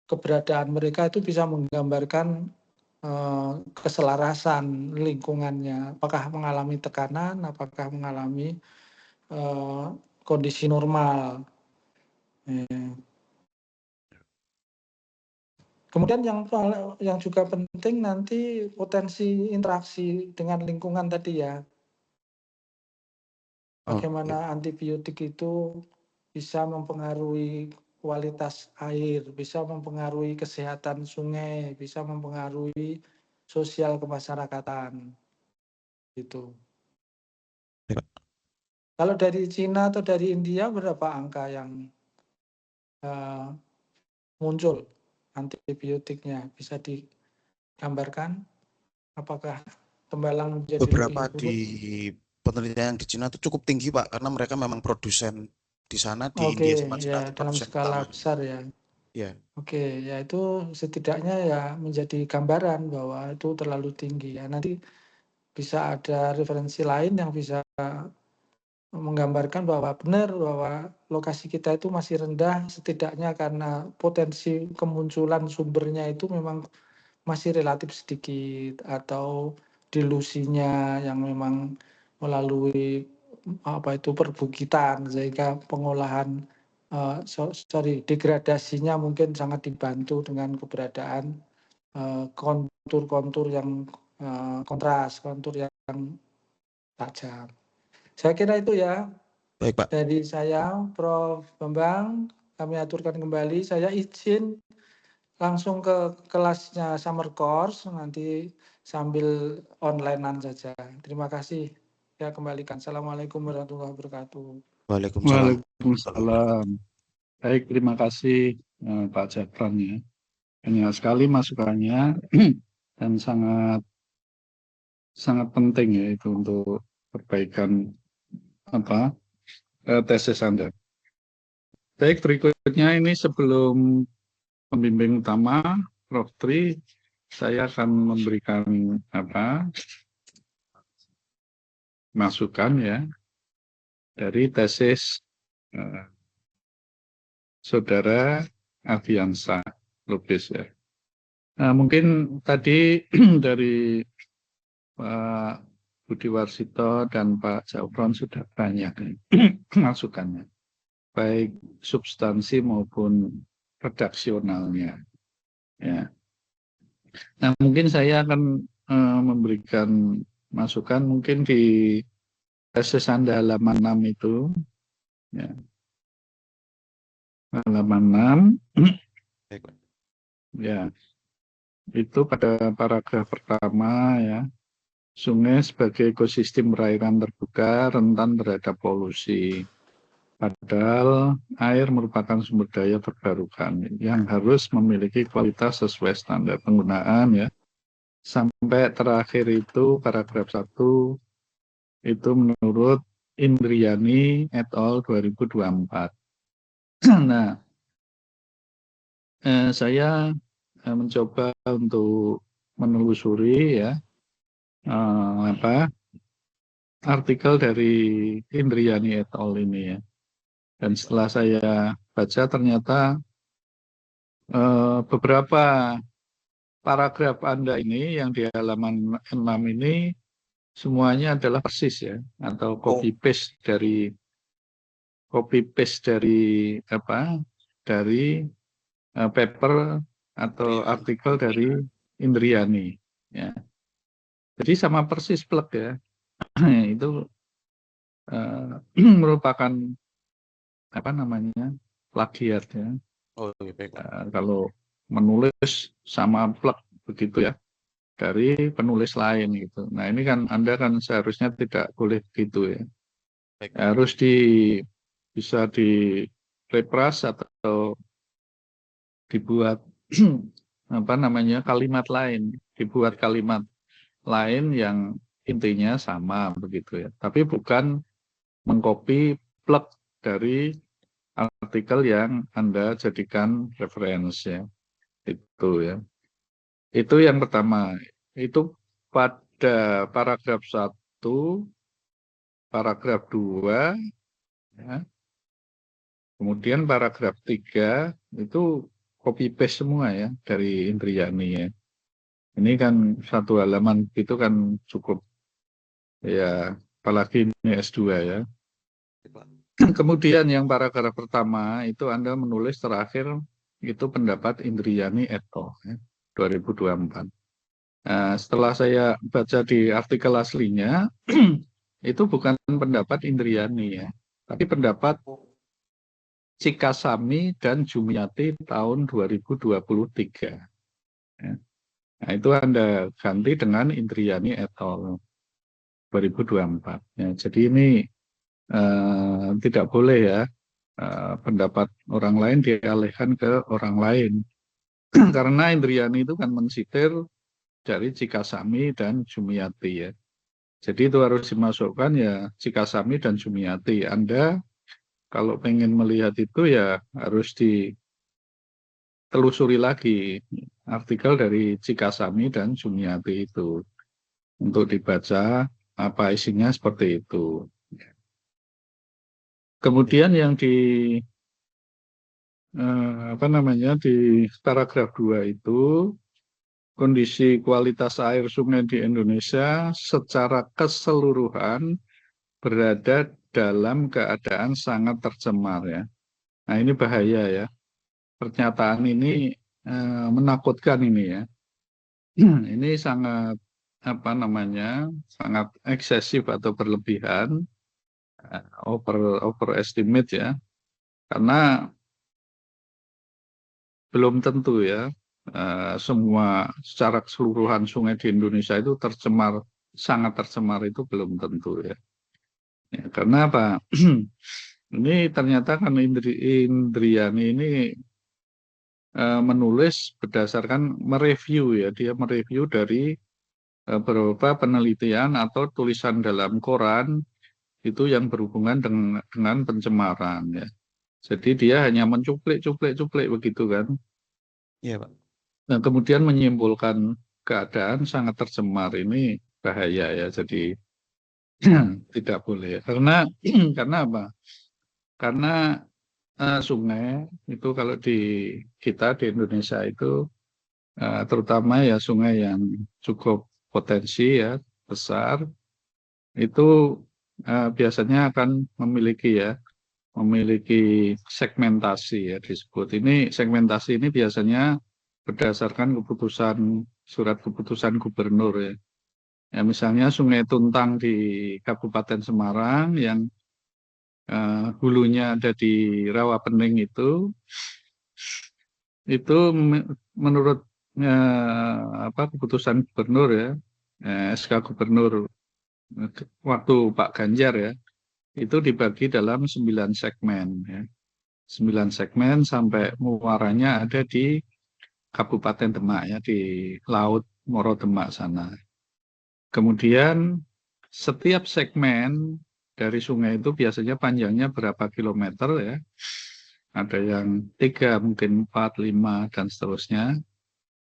Speaker 3: keberadaan mereka itu bisa menggambarkan keselarasan lingkungannya. Apakah mengalami tekanan, apakah mengalami kondisi normal. Kemudian yang juga penting nanti potensi interaksi dengan lingkungan tadi ya. Bagaimana antibiotik itu bisa mempengaruhi kualitas air, bisa mempengaruhi kesehatan sungai, bisa mempengaruhi sosial kemasyarakatan. Gitu. Kalau dari Cina atau dari India berapa angka yang muncul antibiotiknya, bisa digambarkan? Apakah tembalang menjadi
Speaker 2: beberapa
Speaker 3: lebih
Speaker 2: di penelitian di Cina itu cukup tinggi Pak, karena mereka memang produsen di sana, di India sama Cina itu
Speaker 3: dalam
Speaker 2: produsen
Speaker 3: skala
Speaker 2: utama.
Speaker 3: besar ya.
Speaker 2: Ya.
Speaker 3: Oke, ya itu setidaknya ya menjadi gambaran bahwa itu terlalu tinggi ya. Nanti bisa ada referensi lain yang bisa menggambarkan bahwa benar bahwa lokasi kita itu masih rendah, setidaknya karena potensi kemunculan sumbernya itu memang masih relatif sedikit, atau dilusinya yang memang melalui perbukitan, sehingga pengolahan degradasinya mungkin sangat dibantu dengan keberadaan kontur-kontur yang kontras, kontur yang tajam. Saya kira itu ya.
Speaker 2: Baik Pak.
Speaker 3: Dari saya, Prof. Bambang, kami aturkan kembali. Saya izin langsung ke kelasnya summer course, nanti sambil onlinean saja. Terima kasih. Saya kembalikan. Assalamualaikum warahmatullahi wabarakatuh.
Speaker 2: Waalaikumsalam.
Speaker 1: Waalaikumsalam. Baik, terima kasih Pak Jafran ya. Banyak sekali masukannya dan sangat penting ya itu untuk perbaikan tesis Anda. Baik, berikutnya ini sebelum pembimbing utama Prof. Tri, saya akan memberikan masukan ya dari tesis Saudara Alfiansa Lubis ya. Mungkin tadi dari Pak Budi Warsito dan Pak Jafran sudah banyak masukannya, baik substansi maupun redaksionalnya. Ya. Nah, mungkin saya akan memberikan masukan mungkin di tesis Anda halaman 6 itu, ya. Halaman 6, ya, itu pada paragraf pertama ya. Sungai sebagai ekosistem perairan terbuka rentan terhadap polusi. Padahal air merupakan sumber daya terbarukan yang harus memiliki kualitas sesuai standar penggunaan ya. Sampai terakhir itu paragraf 1 itu menurut Indriani et al. 2024. Nah, saya mencoba untuk menelusuri ya artikel dari Indriani et al. Ini ya. Dan setelah saya baca ternyata beberapa paragraf Anda ini yang di halaman 6 ini semuanya adalah persis ya, atau copy paste dari paper atau artikel dari Indriani ya. Jadi sama persis plek ya. Itu merupakan plagiat ya. Kalau menulis sama plek begitu ya dari penulis lain gitu. Nah, ini kan Anda kan seharusnya tidak boleh begitu ya. Harus bisa direpras atau dibuat kalimat lain, dibuat kalimat lain yang intinya sama begitu ya. Tapi bukan mengcopy plek dari artikel yang Anda jadikan referensi ya. Itu ya. Itu yang pertama. Itu pada paragraf 1, paragraf 2, ya. Kemudian paragraf 3 itu copy paste semua ya dari Indriani ya. Ini kan satu halaman itu kan cukup ya, apalagi ini S2 ya. Kemudian yang paragraf pertama itu Anda menulis terakhir itu pendapat Indriani et al. Ya, 2024. Nah, setelah saya baca di artikel aslinya, itu bukan pendapat Indriani ya, tapi pendapat Cikasami dan Jumiati tahun 2023. Ya. Nah, itu Anda ganti dengan Indriani et al. 2024. Ya, jadi ini tidak boleh ya pendapat orang lain dialihkan ke orang lain. Karena Indriani itu kan mensitir dari Cikasami dan Jumiati ya. Jadi itu harus dimasukkan ya Cikasami dan Jumiati. Anda kalau pengen melihat itu ya harus ditelusuri lagi artikel dari Cikasami dan Jumiati itu untuk dibaca apa isinya seperti itu. Kemudian yang di di paragraf 2 itu kondisi kualitas air sungai di Indonesia secara keseluruhan berada dalam keadaan sangat tercemar ya. Nah ini bahaya ya. Pernyataan ini menakutkan ini ya. Ini sangat sangat eksesif atau berlebihan, overestimate ya. Karena belum tentu ya semua secara keseluruhan sungai di Indonesia itu sangat tercemar itu belum tentu ya. Ya karena apa? Ini ternyata kan Indriani ini menulis berdasarkan mereview ya, dia mereview dari beberapa penelitian atau tulisan dalam koran itu yang berhubungan dengan pencemaran ya. Jadi dia hanya mencuplik begitu kan.
Speaker 2: Iya, Pak.
Speaker 1: Nah, kemudian menyimpulkan keadaan sangat tercemar ini bahaya ya. Jadi tidak boleh. Karena apa? Karena sungai itu kalau di kita di Indonesia itu terutama ya sungai yang cukup potensi ya besar itu biasanya akan memiliki segmentasi ya disebut. Ini segmentasi ini biasanya berdasarkan surat keputusan gubernur ya. Ya misalnya Sungai Tuntang di Kabupaten Semarang yang hulunya ada di Rawapening itu menurut keputusan gubernur ya, SK gubernur waktu Pak Ganjar ya, itu dibagi dalam 9 segmen ya. 9 segmen sampai muaranya ada di Kabupaten Demak ya, di Laut Moro Demak sana. Kemudian setiap segmen dari sungai itu biasanya panjangnya berapa kilometer ya. Ada yang 3, mungkin 4, 5, dan seterusnya.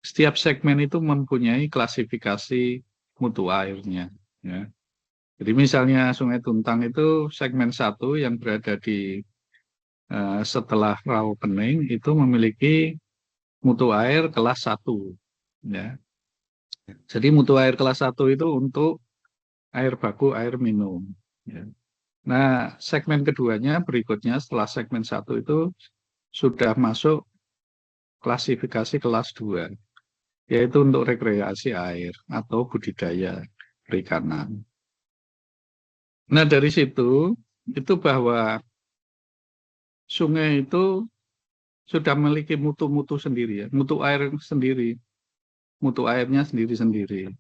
Speaker 1: Setiap segmen itu mempunyai klasifikasi mutu airnya. Ya. Jadi misalnya Sungai Tuntang itu segmen 1 yang berada di setelah Rawapening itu memiliki mutu air kelas 1. Ya. Jadi mutu air kelas 1 itu untuk air baku, air minum. Ya. Nah, segmen keduanya berikutnya setelah segmen 1 itu sudah masuk klasifikasi kelas 2, yaitu untuk rekreasi air atau budidaya perikanan. Nah, dari situ itu bahwa sungai itu sudah memiliki mutu-mutu sendiri ya, mutu air sendiri, mutu airnya sendiri-sendiri.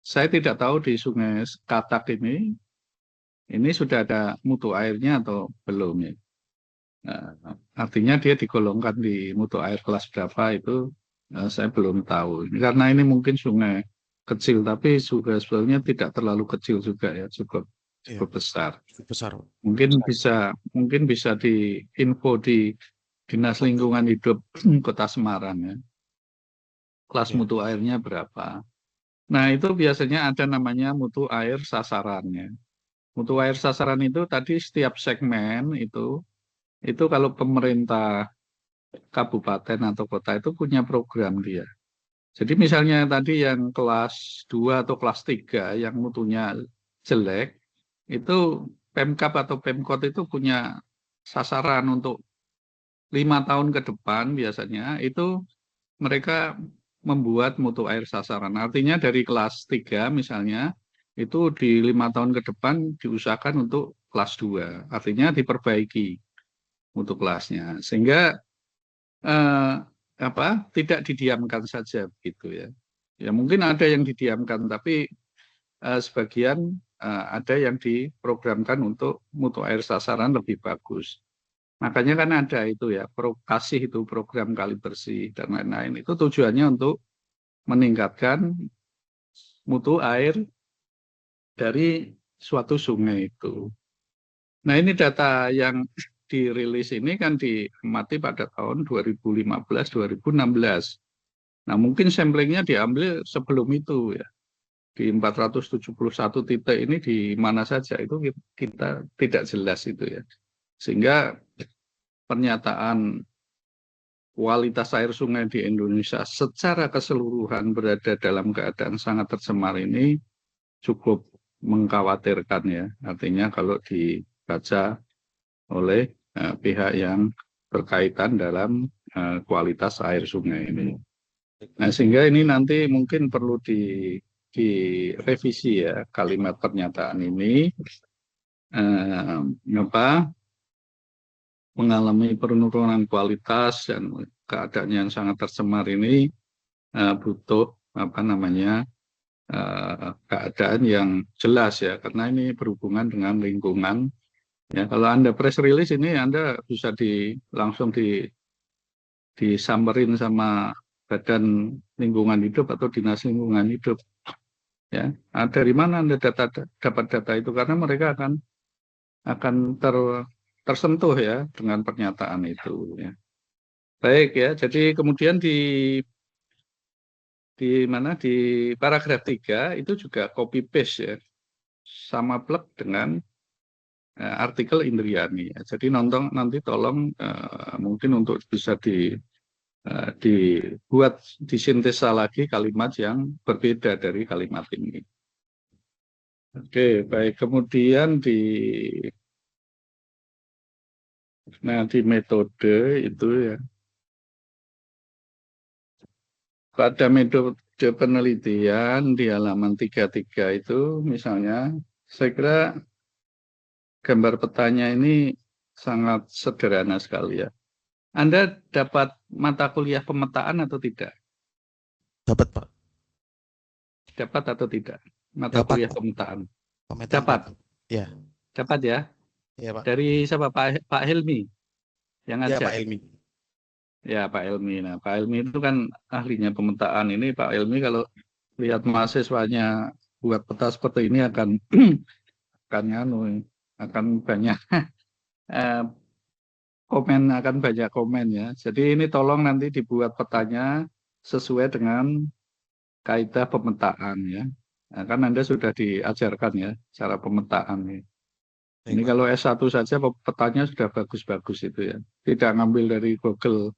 Speaker 1: Saya tidak tahu di Sungai Katak ini sudah ada mutu airnya atau belum ya. Nah, artinya dia digolongkan di mutu air kelas berapa itu saya belum tahu. Karena ini mungkin sungai kecil, tapi juga sebenarnya tidak terlalu kecil juga ya, cukup besar.
Speaker 2: Besar.
Speaker 1: Mungkin bisa diinfo di Dinas Lingkungan Hidup Kota Semarang ya. kelas mutu airnya berapa. Nah, itu biasanya ada namanya mutu air sasarannya. Mutu air sasaran itu tadi setiap segmen itu kalau pemerintah kabupaten atau kota itu punya program dia. Jadi misalnya tadi yang kelas 2 atau kelas 3 yang mutunya jelek, itu Pemkab atau Pemkot itu punya sasaran untuk 5 tahun ke depan biasanya itu mereka membuat mutu air sasaran. Artinya dari kelas 3 misalnya itu di 5 tahun ke depan diusahakan untuk kelas 2. Artinya diperbaiki mutu kelasnya. Sehingga tidak didiamkan saja begitu ya. Ya mungkin ada yang didiamkan tapi sebagian ada yang diprogramkan untuk mutu air sasaran lebih bagus. Makanya kan ada itu ya, kasih itu program kali bersih dan lain-lain. Itu tujuannya untuk meningkatkan mutu air dari suatu sungai itu. Nah ini data yang dirilis ini kan diamati pada tahun 2015-2016. Nah mungkin samplingnya diambil sebelum itu ya. Di 471 titik ini di mana saja itu kita tidak jelas itu ya. Sehingga pernyataan kualitas air sungai di Indonesia secara keseluruhan berada dalam keadaan sangat tercemar ini cukup mengkhawatirkan ya. Artinya kalau dibaca oleh pihak yang berkaitan dalam kualitas air sungai ini. Nah, sehingga ini nanti mungkin perlu direvisi ya kalimat pernyataan ini mengalami penurunan kualitas dan keadaan yang sangat tercemar ini butuh keadaan yang jelas ya karena ini berhubungan dengan lingkungan ya. Kalau Anda press release ini Anda bisa langsung disamperin sama Badan Lingkungan Hidup atau Dinas Lingkungan Hidup ya. Dari mana Anda dapat data itu karena mereka akan tersentuh ya dengan pernyataan itu ya. Baik ya, jadi kemudian di paragraf 3 itu juga copy paste ya. Sama plek dengan artikel Indriani ya. Jadi nanti tolong mungkin untuk bisa dibuat disintesa lagi kalimat yang berbeda dari kalimat ini. Oke, baik. Kemudian di metode itu ya. Pada metode penelitian di halaman 33 itu misalnya, saya kira gambar petanya ini sangat sederhana sekali ya. Anda dapat mata kuliah pemetaan atau tidak?
Speaker 2: Dapat, Pak.
Speaker 1: Dapat atau tidak? Mata
Speaker 2: Dapat,
Speaker 1: kuliah pemetaan.
Speaker 2: Dapat.
Speaker 1: Ya. Dapat ya?
Speaker 2: Iya, Pak.
Speaker 1: Dari siapa? Pak Helmi yang
Speaker 2: Iya,
Speaker 1: ngajak?
Speaker 2: Pak Helmi.
Speaker 1: Ya, Pak Helmi. Nah, Pak Helmi itu kan ahlinya pemetaan. Ini Pak Helmi kalau lihat mahasiswanya buat peta seperti ini akan banyak akan banyak komen ya. Jadi ini tolong nanti dibuat petanya sesuai dengan kaidah pemetaan ya. Nah, kan Anda sudah diajarkan ya cara pemetaan ya. Ini kalau S1 saja petanya sudah bagus-bagus itu ya. Tidak ngambil dari Google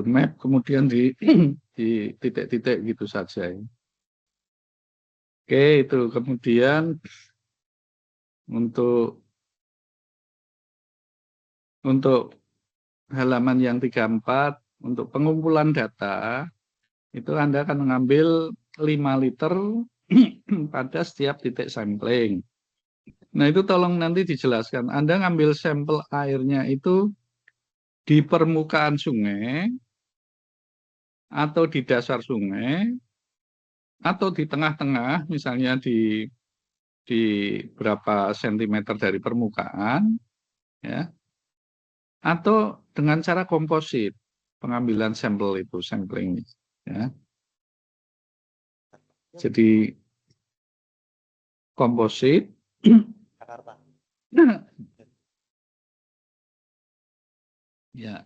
Speaker 1: Map kemudian di titik-titik gitu saja ya. Oke, itu kemudian untuk halaman yang 34 untuk pengumpulan data itu Anda akan mengambil 5 liter pada setiap titik sampling. Nah, itu tolong nanti dijelaskan. Anda ngambil sampel airnya itu di permukaan sungai atau di dasar sungai atau di tengah-tengah misalnya di berapa sentimeter dari permukaan ya. Atau dengan cara komposit pengambilan sampel itu sampling ya. Jadi komposit ya.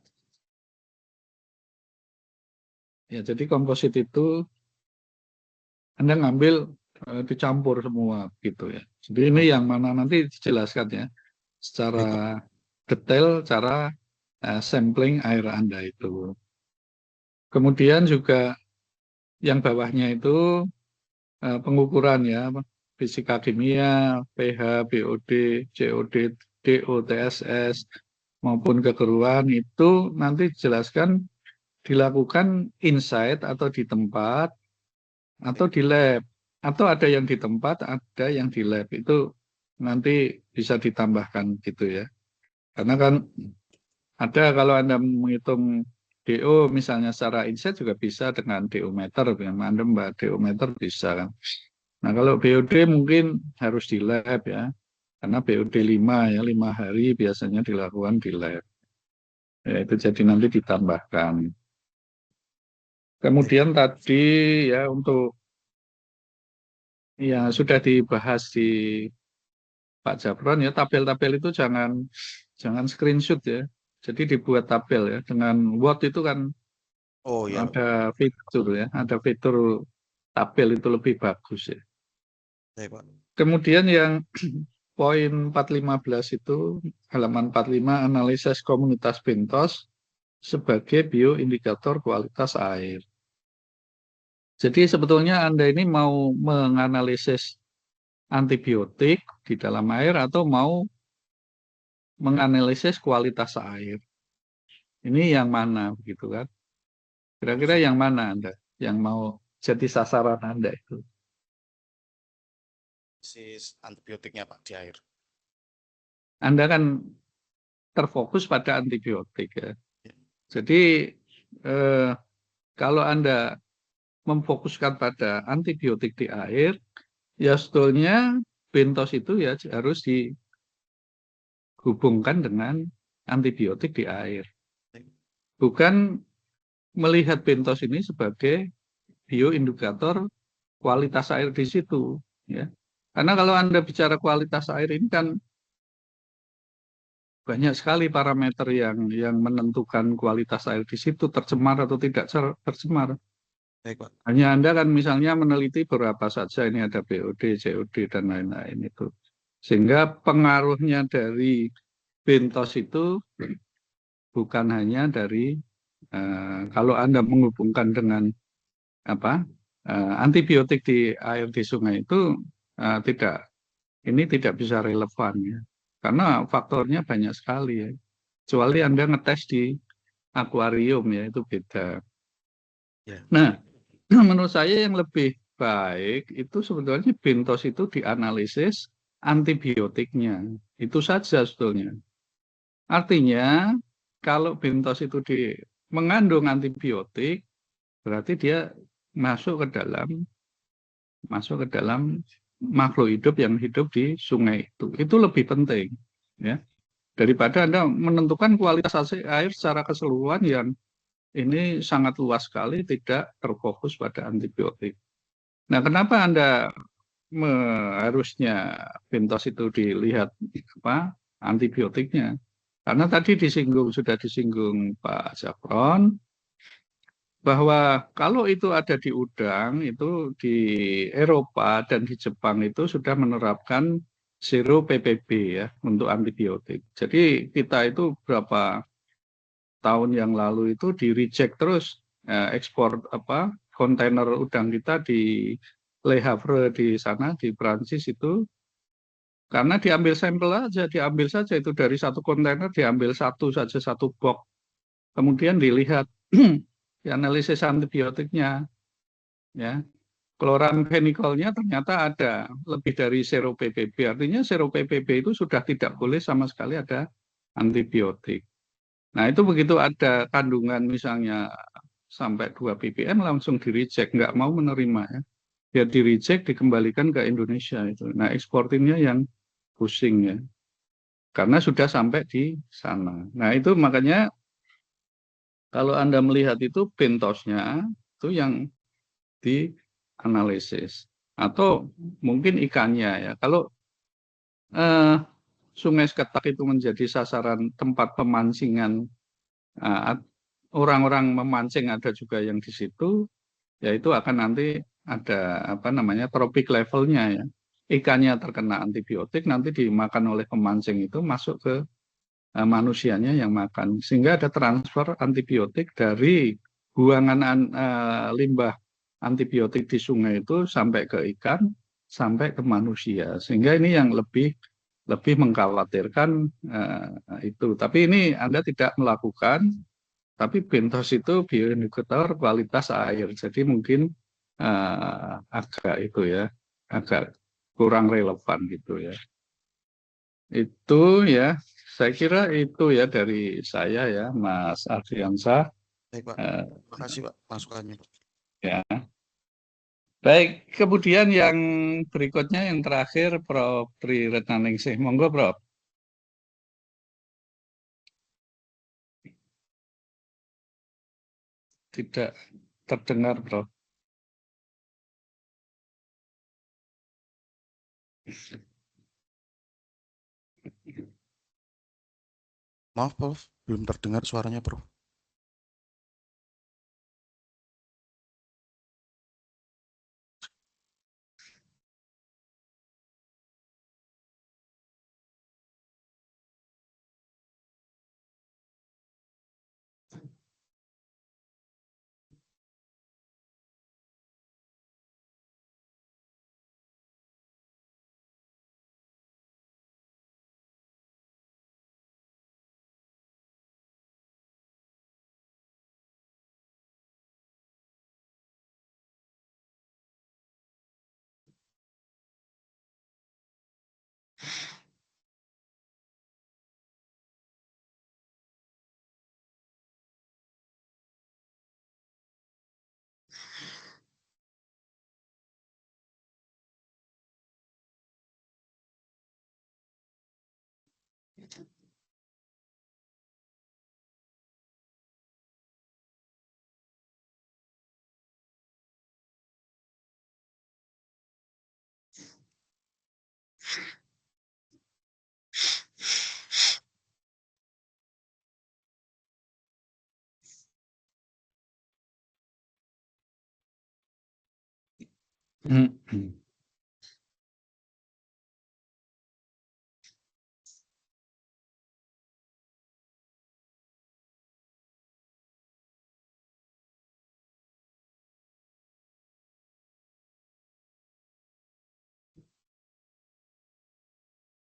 Speaker 1: Ya, jadi komposit itu Anda ngambil dicampur semua gitu ya. Jadi ini yang mana nanti dijelaskan ya secara detail cara sampling air Anda itu. Kemudian juga yang bawahnya itu pengukuran ya, fisika kimia, pH, BOD, COD, DO, TSS maupun kekeruan itu nanti dijelaskan dilakukan inside atau di tempat atau di lab, atau ada yang di tempat, ada yang di lab. Itu nanti bisa ditambahkan gitu ya. Karena kan ada kalau Anda menghitung DO misalnya secara inside juga bisa dengan DO meter, Anda mbak DO meter bisa kan. Nah kalau BOD mungkin harus di lab ya, karena BOD 5 ya, 5 hari biasanya dilakukan di lab. Ya, itu jadi nanti ditambahkan. Kemudian tadi ya untuk ya sudah dibahas di Pak Japron ya, tabel-tabel itu jangan screenshot ya. Jadi dibuat tabel ya. Dengan Word itu kan ada fitur ya, ada fitur tabel itu lebih bagus ya. Kemudian yang poin 415 itu halaman 45 analisis komunitas bentos sebagai bioindikator kualitas air. Jadi sebetulnya Anda ini mau menganalisis antibiotik di dalam air atau mau menganalisis kualitas air. Ini yang mana begitu kan? Kira-kira yang mana Anda yang mau jadi sasaran Anda itu?
Speaker 2: Antibiotiknya Pak di air.
Speaker 1: Anda kan terfokus pada antibiotik ya. Jadi kalau Anda memfokuskan pada antibiotik di air, ya sebetulnya bentos itu ya harus dihubungkan dengan antibiotik di air. Bukan melihat bentos ini sebagai bioindikator kualitas air di situ. Ya. Karena kalau Anda bicara kualitas air ini kan banyak sekali parameter yang menentukan kualitas air di situ, tercemar atau tidak tercemar.
Speaker 2: Baik, Pak.
Speaker 1: Hanya Anda kan misalnya meneliti berapa saja, ini ada BOD, COD, dan lain-lain itu. Sehingga pengaruhnya dari bentos itu bukan hanya dari, kalau Anda menghubungkan dengan antibiotik di air di sungai itu, ini tidak bisa relevan ya. Karena faktornya banyak sekali ya. Kecuali Anda ngetes di akuarium ya, itu beda. Nah, menurut saya yang lebih baik itu sebetulnya bentos itu dianalisis antibiotiknya. Itu saja sebetulnya. Artinya kalau bentos itu mengandung antibiotik, berarti dia masuk ke dalam makhluk hidup yang hidup di sungai itu. Itu lebih penting ya. Daripada Anda menentukan kualitas air secara keseluruhan yang ini sangat luas sekali, tidak terfokus pada antibiotik. Nah, kenapa Anda harusnya bentos itu dilihat antibiotiknya? Karena tadi sudah disinggung Pak Japron, bahwa kalau itu ada di udang, itu di Eropa dan di Jepang itu sudah menerapkan zero PPB ya untuk antibiotik. Jadi kita itu berapa tahun yang lalu itu di reject terus ekspor kontainer udang kita di Le Havre di sana di Prancis itu, karena diambil sampel aja, diambil saja itu dari satu kontainer, diambil satu saja, satu box, kemudian dilihat analisis antibiotiknya ya, chloramphenicol-nya ternyata ada lebih dari zero PPB, artinya zero PPB itu sudah tidak boleh sama sekali ada antibiotik. Nah itu begitu ada kandungan misalnya sampai 2 ppm langsung di-reject, nggak mau menerima ya. Dia di-reject, dikembalikan ke Indonesia itu. Nah eksportirnya yang pusing ya, karena sudah sampai di sana. Nah itu makanya kalau Anda melihat itu bentosnya itu yang dianalisis. Atau mungkin ikannya ya. Kalau Sungai Seketak itu menjadi sasaran tempat pemancingan orang-orang memancing ada juga yang di situ, ya itu akan nanti ada apa namanya tropik levelnya ya. Ikannya terkena antibiotik, nanti dimakan oleh pemancing itu masuk ke manusianya yang makan, sehingga ada transfer antibiotik dari buangan limbah antibiotik di sungai itu sampai ke ikan, sampai ke manusia, sehingga ini yang lebih mengkhawatirkan itu. Tapi ini Anda tidak melakukan, tapi BENTOS itu bioindikator kualitas air, jadi mungkin agak itu ya, agak kurang relevan gitu ya. Itu ya, saya kira itu ya dari saya ya, Mas Ardiansyah.
Speaker 2: Baik Pak, terima kasih Pak masukannya Pak.
Speaker 1: Ya. Baik, kemudian yang berikutnya yang terakhir Prof. Tri Retnaningsih. Monggo Prof. Tidak terdengar Prof.
Speaker 2: Maaf Prof, belum terdengar suaranya Prof.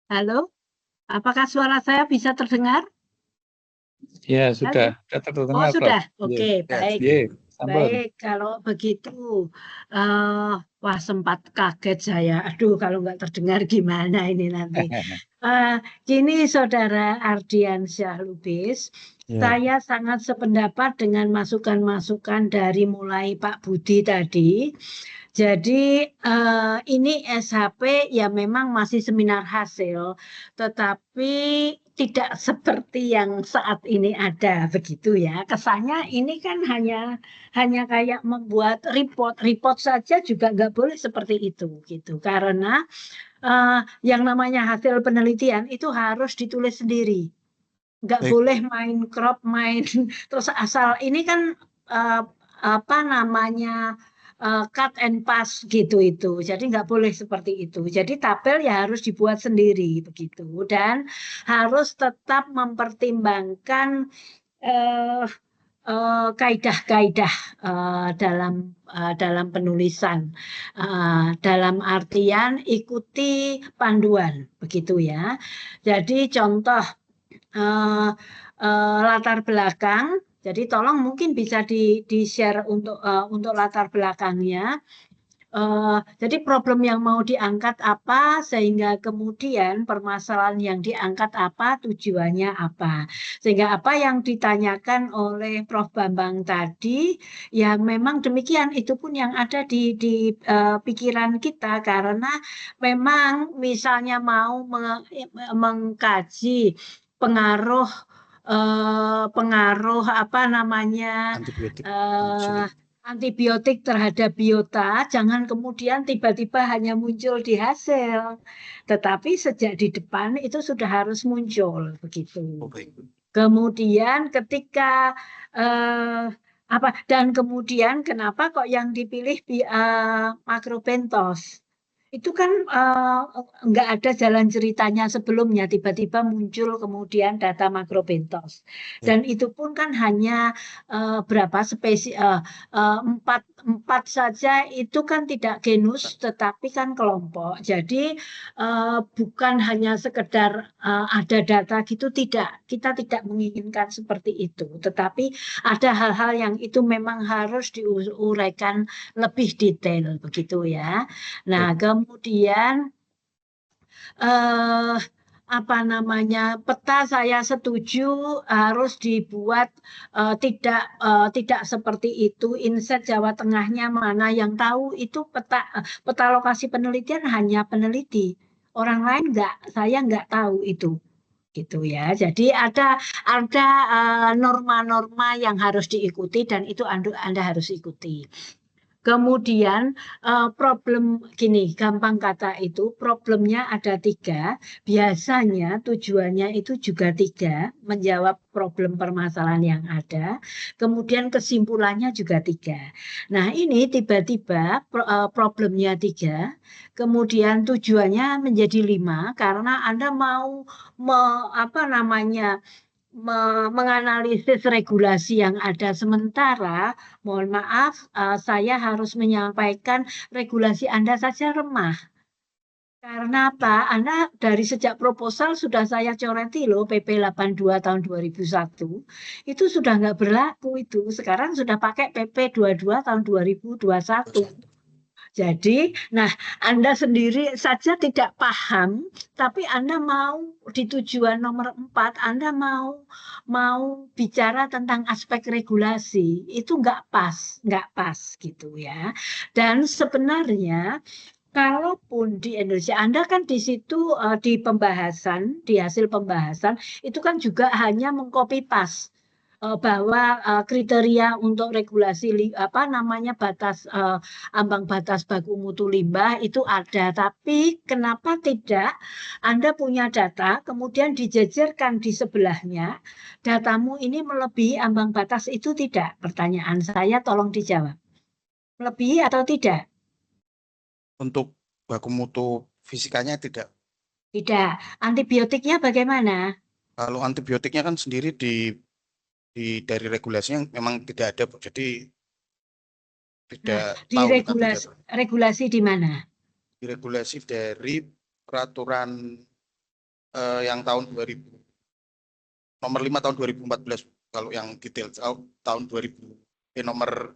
Speaker 5: Halo, apakah suara saya bisa terdengar?
Speaker 1: Ya, sudah terdengar.
Speaker 5: Oh, sudah.
Speaker 1: Prof.
Speaker 5: Oke, baik. Baik, kalau begitu, wah sempat kaget saya. Aduh, kalau nggak terdengar gimana ini nanti. Gini, Saudara Ardiansyah Lubis, saya sangat sependapat dengan masukan-masukan dari mulai Pak Budi tadi. Jadi ini SHP ya memang masih seminar hasil, tetapi tidak seperti yang saat ini ada begitu ya. Kesannya ini kan hanya kayak membuat report saja juga nggak boleh seperti itu gitu. Karena yang namanya hasil penelitian itu harus ditulis sendiri. Nggak boleh main crop, main terus asal ini kan apa namanya cut and pass gitu itu. Jadi nggak boleh seperti itu. Jadi tabel ya harus dibuat sendiri begitu. Dan harus tetap mempertimbangkan kaidah-kaidah dalam penulisan. Dalam artian ikuti panduan begitu ya. Jadi contoh latar belakang. Jadi tolong mungkin bisa di-share untuk latar belakangnya. Jadi problem yang mau diangkat apa, sehingga kemudian permasalahan yang diangkat apa, tujuannya apa. Sehingga apa yang ditanyakan oleh Prof. Bambang tadi, ya memang demikian, itu pun yang ada di pikiran kita, karena memang misalnya mau mengkaji pengaruh apa namanya antibiotik terhadap biota, jangan kemudian tiba-tiba hanya muncul di hasil, tetapi sejak di depan itu sudah harus muncul begitu. Kemudian ketika dan kemudian kenapa kok yang dipilih Makrobentos? Itu kan nggak ada jalan ceritanya sebelumnya, tiba-tiba muncul kemudian data Makrobentos. Dan itu pun kan hanya berapa spesies, 4 saja, itu kan tidak genus tetapi kan kelompok. Jadi bukan hanya sekedar ada data gitu, tidak. Kita tidak menginginkan seperti itu. Tetapi ada hal-hal yang itu memang harus diuraikan lebih detail begitu ya. Nah, kemudian peta saya setuju harus dibuat tidak seperti itu. Inset Jawa Tengahnya mana yang tahu itu peta lokasi penelitian hanya peneliti. Orang lain saya nggak tahu itu. Gitu ya. Jadi ada norma-norma yang harus diikuti dan itu Anda harus ikuti. Kemudian problem gini, gampang kata itu, problemnya ada 3, biasanya tujuannya itu juga 3, menjawab problem permasalahan yang ada, kemudian kesimpulannya juga 3. Nah ini tiba-tiba problemnya 3, kemudian tujuannya menjadi 5, karena Anda mau menganalisis regulasi yang ada. Sementara, mohon maaf, saya harus menyampaikan regulasi Anda saja remah. Karena apa? Anda dari sejak proposal sudah saya coreti loh, PP 82 tahun 2001, itu sudah nggak berlaku itu. Sekarang sudah pakai PP 22 tahun 2021. Jadi, nah Anda sendiri saja tidak paham, tapi Anda mau di tujuan nomor 4, Anda mau bicara tentang aspek regulasi, itu nggak pas gitu ya. Dan sebenarnya, kalaupun di Indonesia, Anda kan di situ di hasil pembahasan, itu kan juga hanya mengcopy paste bahwa kriteria untuk regulasi batas ambang batas baku mutu limbah itu ada, tapi kenapa tidak Anda punya data kemudian dijejerkan di sebelahnya, datamu ini melebihi ambang batas itu tidak? Pertanyaan saya tolong dijawab. Melebihi atau tidak?
Speaker 2: Untuk baku mutu fisikanya tidak.
Speaker 5: Tidak. Antibiotiknya bagaimana?
Speaker 2: Kalau antibiotiknya kan sendiri dari regulasinya memang tidak ada, Bu. Jadi tidak tahu.
Speaker 5: Regulasi di mana?
Speaker 2: Regulasi dari peraturan yang tahun 2000 nomor 5 tahun 2014, kalau yang detail tahun 2000 nomor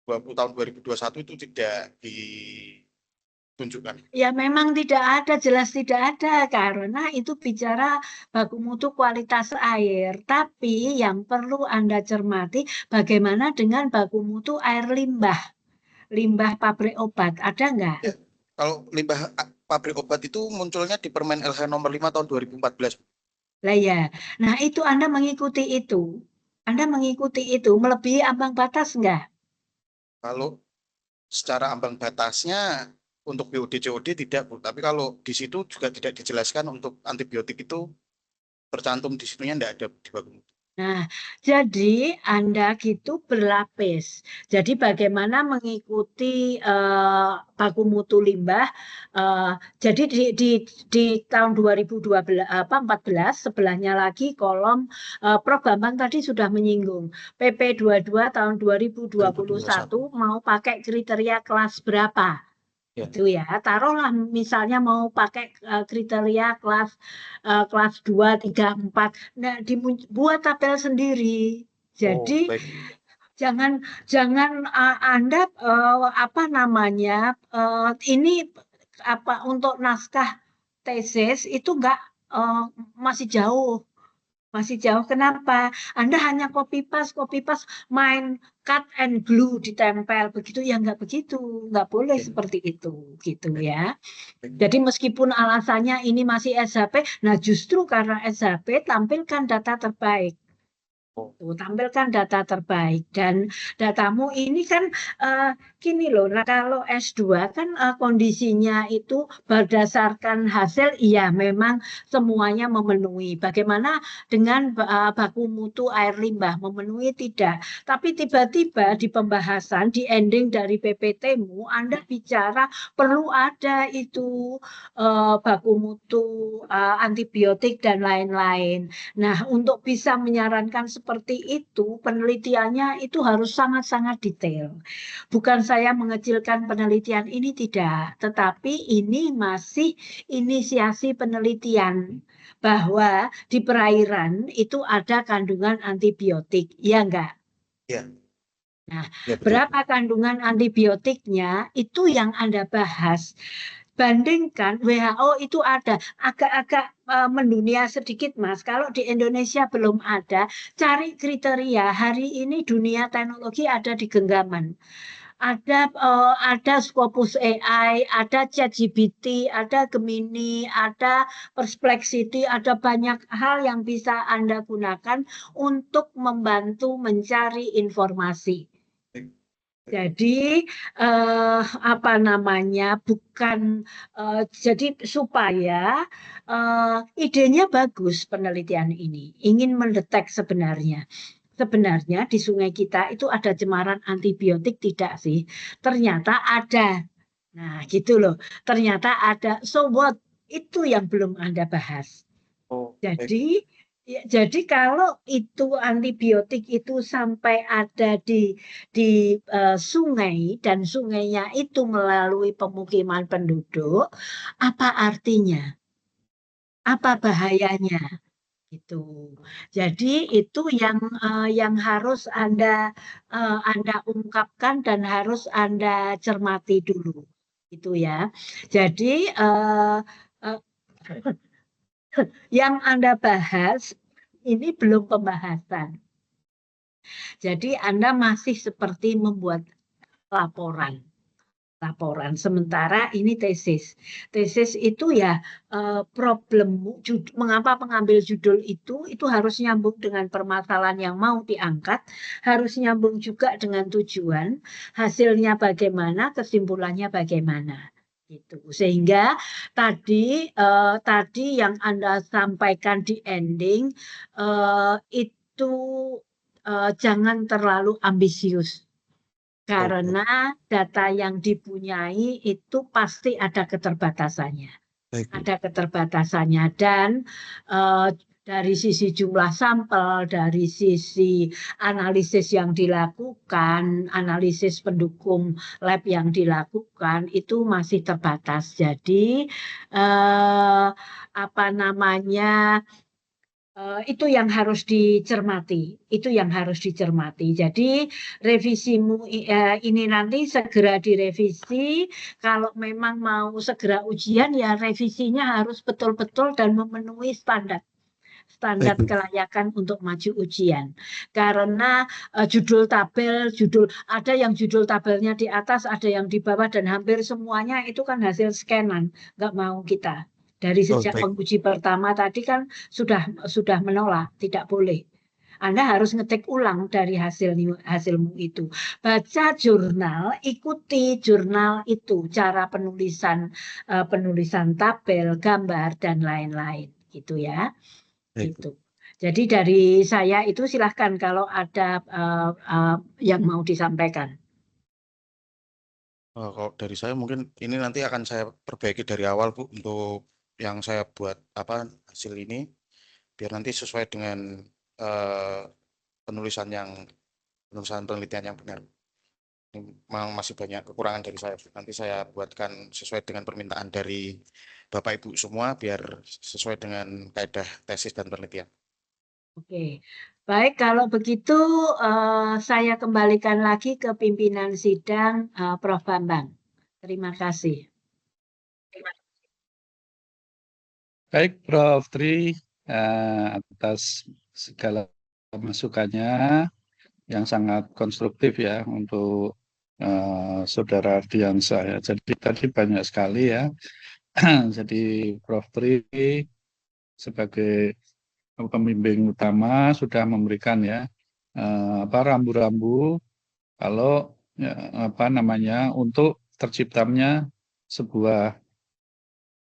Speaker 2: 20 tahun 2021 itu tidak ditunjukkan.
Speaker 5: Ya memang tidak ada, jelas tidak ada, karena itu bicara baku mutu kualitas air. Tapi yang perlu Anda cermati bagaimana dengan baku mutu air limbah pabrik obat, ada nggak?
Speaker 2: Ya, kalau limbah pabrik obat itu munculnya di Permen LH nomor 5 tahun 2014.
Speaker 5: Lah ya, nah itu Anda mengikuti itu. Anda mengikuti itu, melebihi ambang batas nggak?
Speaker 2: Kalau secara ambang batasnya untuk BOD COD tidak, Bu. Tapi kalau di situ juga tidak dijelaskan untuk antibiotik itu tercantum di situnya, tidak ada di baku mutu.
Speaker 5: Nah, jadi Anda gitu berlapis. Jadi bagaimana mengikuti baku mutu limbah. Jadi di tahun 2014 sebelahnya lagi kolom Prof. Bambang tadi sudah menyinggung. PP 22 tahun 2021 mau pakai kriteria kelas berapa? Itu ya, taruhlah misalnya mau pakai kriteria kelas 2, 3, 4. Nah, dibuat tabel sendiri. Jadi jangan Anda ini untuk naskah tesis itu masih jauh. Kenapa? Anda hanya copy paste, main cut and glue ditempel begitu ya, nggak begitu, nggak boleh seperti itu gitu ya. Jadi meskipun alasannya ini masih SHP, nah justru karena SHP tampilkan data terbaik. Tampilkan data terbaik dan datamu ini kan gini loh. Nah, kalau S2 kan kondisinya itu berdasarkan hasil, iya memang semuanya memenuhi. Bagaimana dengan baku mutu air limbah, memenuhi tidak? Tapi tiba-tiba di pembahasan, di ending dari PPT-mu, Anda bicara perlu ada itu baku mutu antibiotik dan lain-lain. Nah, untuk bisa menyarankan seperti itu, penelitiannya itu harus sangat-sangat detail. Bukan saya mengecilkan penelitian ini, tidak, tetapi ini masih inisiasi penelitian bahwa di perairan itu ada kandungan antibiotik, ya enggak?
Speaker 2: Ya.
Speaker 5: Nah,
Speaker 2: Ya,
Speaker 5: berapa kandungan antibiotiknya itu yang Anda bahas. Bandingkan WHO itu ada, agak-agak mendunia sedikit Mas. Kalau di Indonesia belum ada, cari kriteria. Hari ini dunia teknologi ada di genggaman. Ada Scopus AI, ada ChatGPT, ada Gemini, ada Perplexity, ada banyak hal yang bisa Anda gunakan untuk membantu mencari informasi. Jadi apa namanya, bukan jadi supaya idenya bagus penelitian ini, ingin mendetek sebenarnya di sungai kita itu ada cemaran antibiotik tidak sih? Ternyata ada. Nah, gitu loh. Ternyata ada. So what? Itu yang belum Anda bahas. Jadi kalau itu antibiotik itu sampai ada di sungai dan sungainya itu melalui pemukiman penduduk, apa artinya? Apa bahayanya? Itu. Jadi itu yang harus Anda ungkapkan dan harus Anda cermati dulu. Itu ya. Jadi yang Anda bahas ini belum pembahasan. Jadi Anda masih seperti membuat laporan. Sementara ini tesis. Tesis itu ya problem, mengapa pengambil judul itu harus nyambung dengan permasalahan yang mau diangkat, harus nyambung juga dengan tujuan, hasilnya bagaimana, kesimpulannya bagaimana. Gitu. Sehingga tadi yang Anda sampaikan di ending itu jangan terlalu ambisius. Karena data yang dipunyai itu pasti ada keterbatasannya. Ada keterbatasannya dan dari sisi jumlah sampel, dari sisi analisis yang dilakukan, analisis pendukung lab yang dilakukan itu masih terbatas. Jadi apa namanya, itu yang harus dicermati. Jadi revisimu ini nanti segera direvisi. Kalau memang mau segera ujian ya revisinya harus betul-betul dan memenuhi standar kelayakan untuk maju ujian. Karena judul ada yang judul tabelnya di atas, ada yang di bawah dan hampir semuanya itu kan hasil scanan. Nggak mau kita. Dari sejak penguji pertama tadi kan sudah menolak, tidak boleh. Anda harus ngetik ulang dari hasilmu itu. Baca jurnal, ikuti jurnal itu, cara penulisan tabel, gambar dan lain-lain, gitu ya. Gitu. Jadi dari saya itu silahkan kalau ada yang mau disampaikan.
Speaker 2: Kalau dari saya mungkin ini nanti akan saya perbaiki dari awal Bu, untuk yang saya buat hasil ini biar nanti sesuai dengan penulisan penelitian yang benar. Ini memang masih banyak kekurangan dari saya. Nanti saya buatkan sesuai dengan permintaan dari Bapak Ibu semua biar sesuai dengan kaidah tesis dan penelitian.
Speaker 5: Oke, baik, kalau begitu saya kembalikan lagi ke pimpinan sidang Prof. Bambang. Terima kasih.
Speaker 1: Baik, Prof. Tri, atas segala masukannya yang sangat konstruktif ya untuk saudara Ardiansa ya. Jadi tadi banyak sekali ya. Jadi Prof. Tri sebagai pembimbing utama sudah memberikan ya rambu-rambu kalau untuk terciptanya sebuah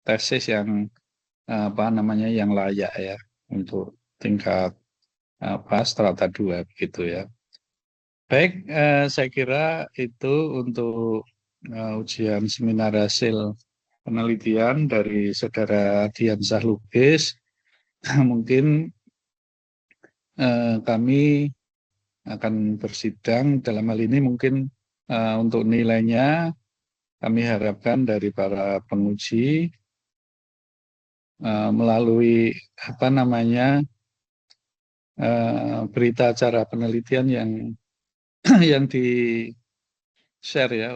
Speaker 1: tesis yang yang layak ya untuk tingkat strata 2 begitu ya. Baik, saya kira itu untuk ujian seminar hasil penelitian dari Saudara Diansyah Lubis. Mungkin kami akan bersidang dalam hal ini mungkin untuk nilainya kami harapkan dari para penguji melalui berita acara penelitian yang di-share ya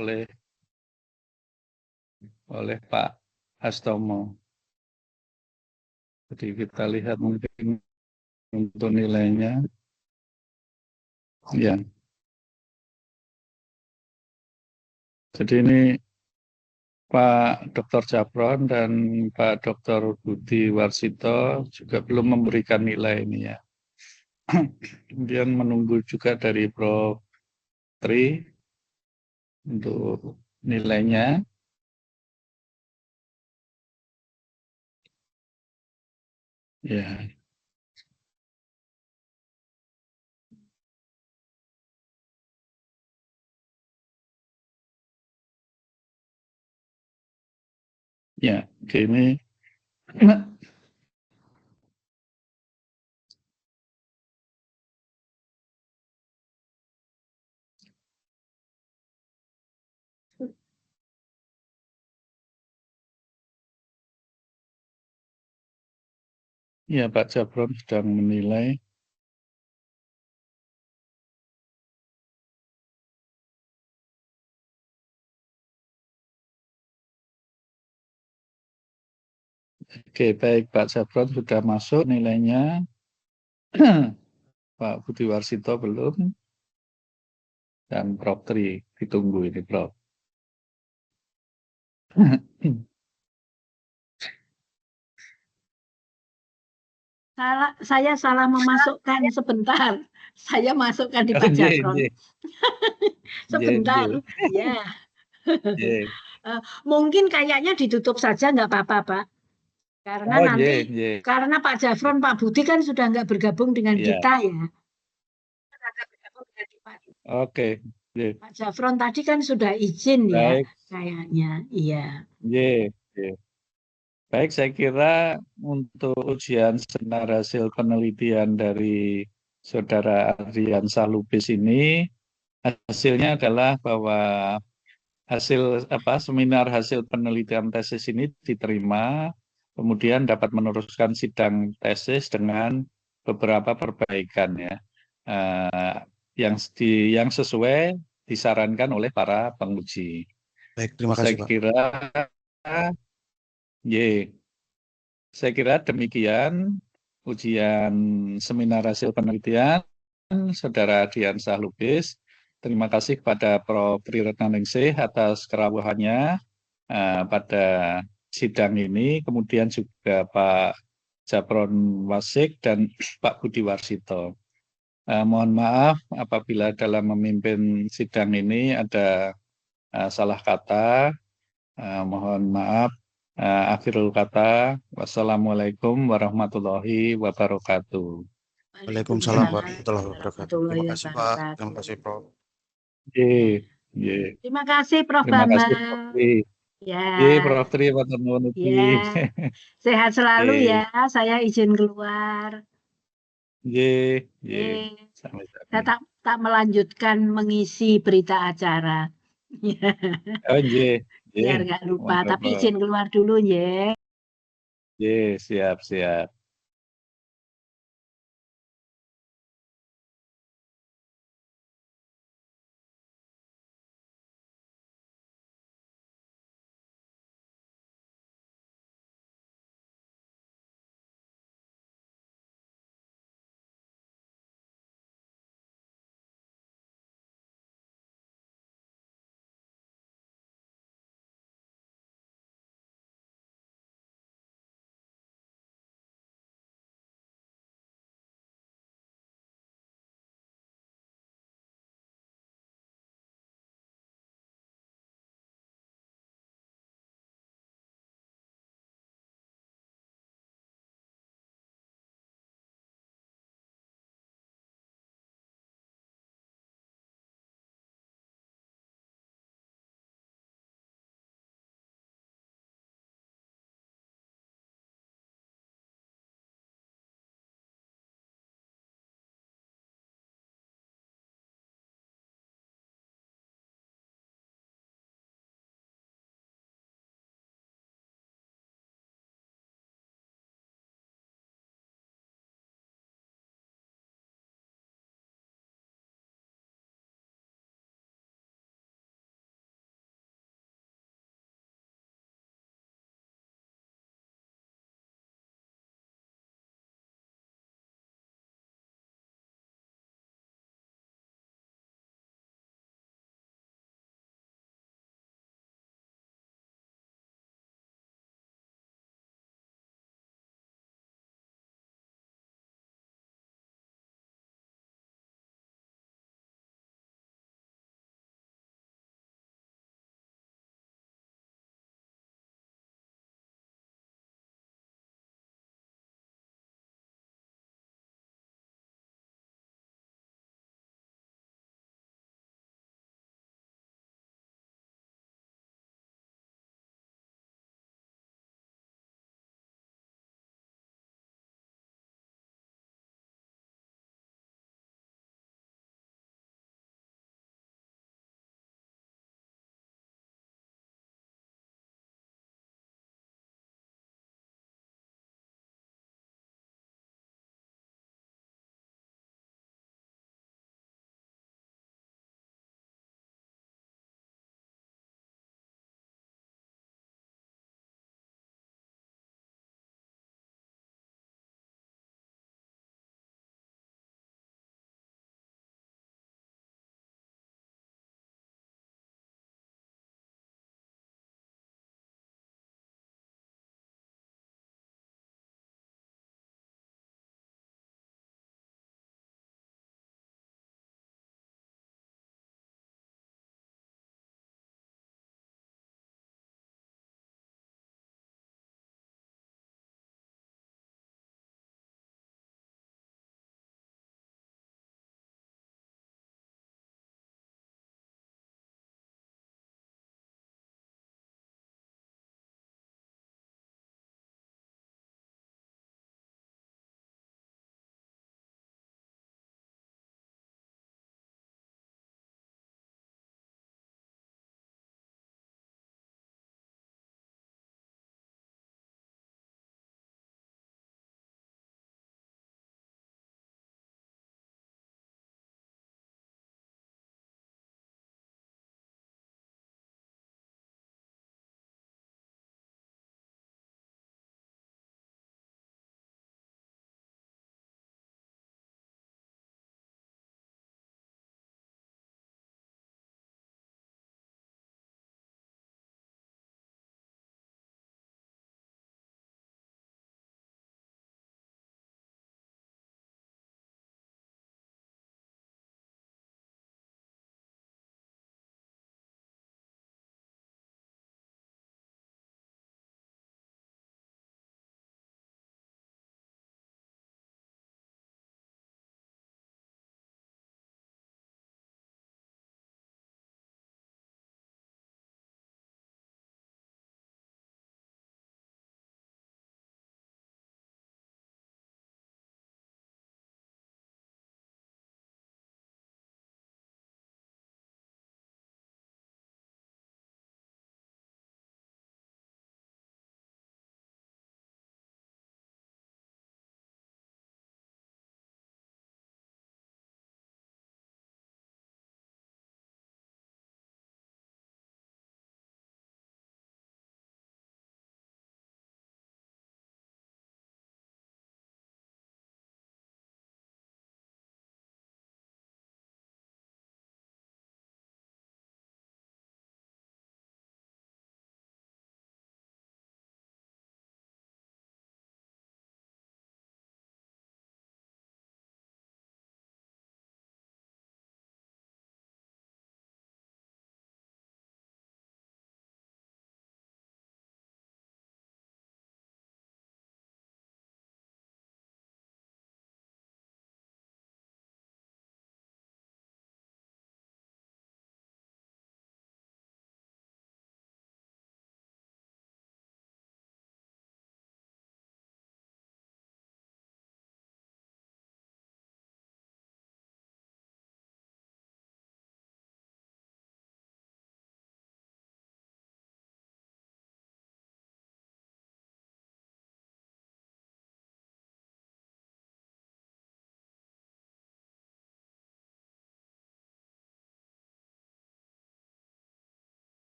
Speaker 1: oleh Pak Hastomo. Jadi kita lihat mungkin untuk nilainya. Ya. Jadi ini Pak Dr. Japron dan Pak Dr. Budi Warsito juga belum memberikan nilai ini ya. Kemudian menunggu juga dari Prof. Tri untuk nilainya. Ya. Ya, ini ya Pak Japron sedang menilai. Oke, baik Pak Japron sudah masuk nilainya. Pak Budi Warsito belum. Dan Prof. Tri ditunggu ini Prof.
Speaker 5: Saya salah memasukkan sebentar. Saya masukkan di Pak Japron. Sebentar, ya. Mungkin kayaknya ditutup saja nggak apa-apa, Pak. Karena karena Pak Japron, Pak Budi kan sudah nggak bergabung dengan kita ya.
Speaker 1: Oke.
Speaker 5: Pak Japron tadi kan sudah izin ya, kayaknya. Iya.
Speaker 1: Baik, saya kira untuk ujian seminar hasil penelitian dari Saudara Diansyah Lubis ini hasilnya adalah bahwa seminar hasil penelitian tesis ini diterima, kemudian dapat meneruskan sidang tesis dengan beberapa perbaikan ya, yang sesuai disarankan oleh para penguji.
Speaker 2: Baik, terima kasih Pak.
Speaker 1: Saya kira demikian ujian seminar hasil penelitian Saudara Diansyah Lubis. Terima kasih kepada Prof. Tri Retnaningsih atas kerawuhannya pada sidang ini. Kemudian juga Pak Japron Wasik dan Pak Budi Warsito. Mohon maaf apabila dalam memimpin sidang ini ada salah kata. Mohon maaf. Akhirul kata, wassalamualaikum warahmatullahi wabarakatuh.
Speaker 2: Waalaikumsalam warahmatullahi wabarakatuh. Terima kasih Pak. Terima kasih Prof.
Speaker 5: Terima kasih Prof. Bambang.
Speaker 1: Prof. Tri,
Speaker 5: sehat selalu ya. Saya izin keluar. Saya tak melanjutkan mengisi berita acara. Biar nggak lupa, tapi izin keluar dulu ya.
Speaker 1: Siap.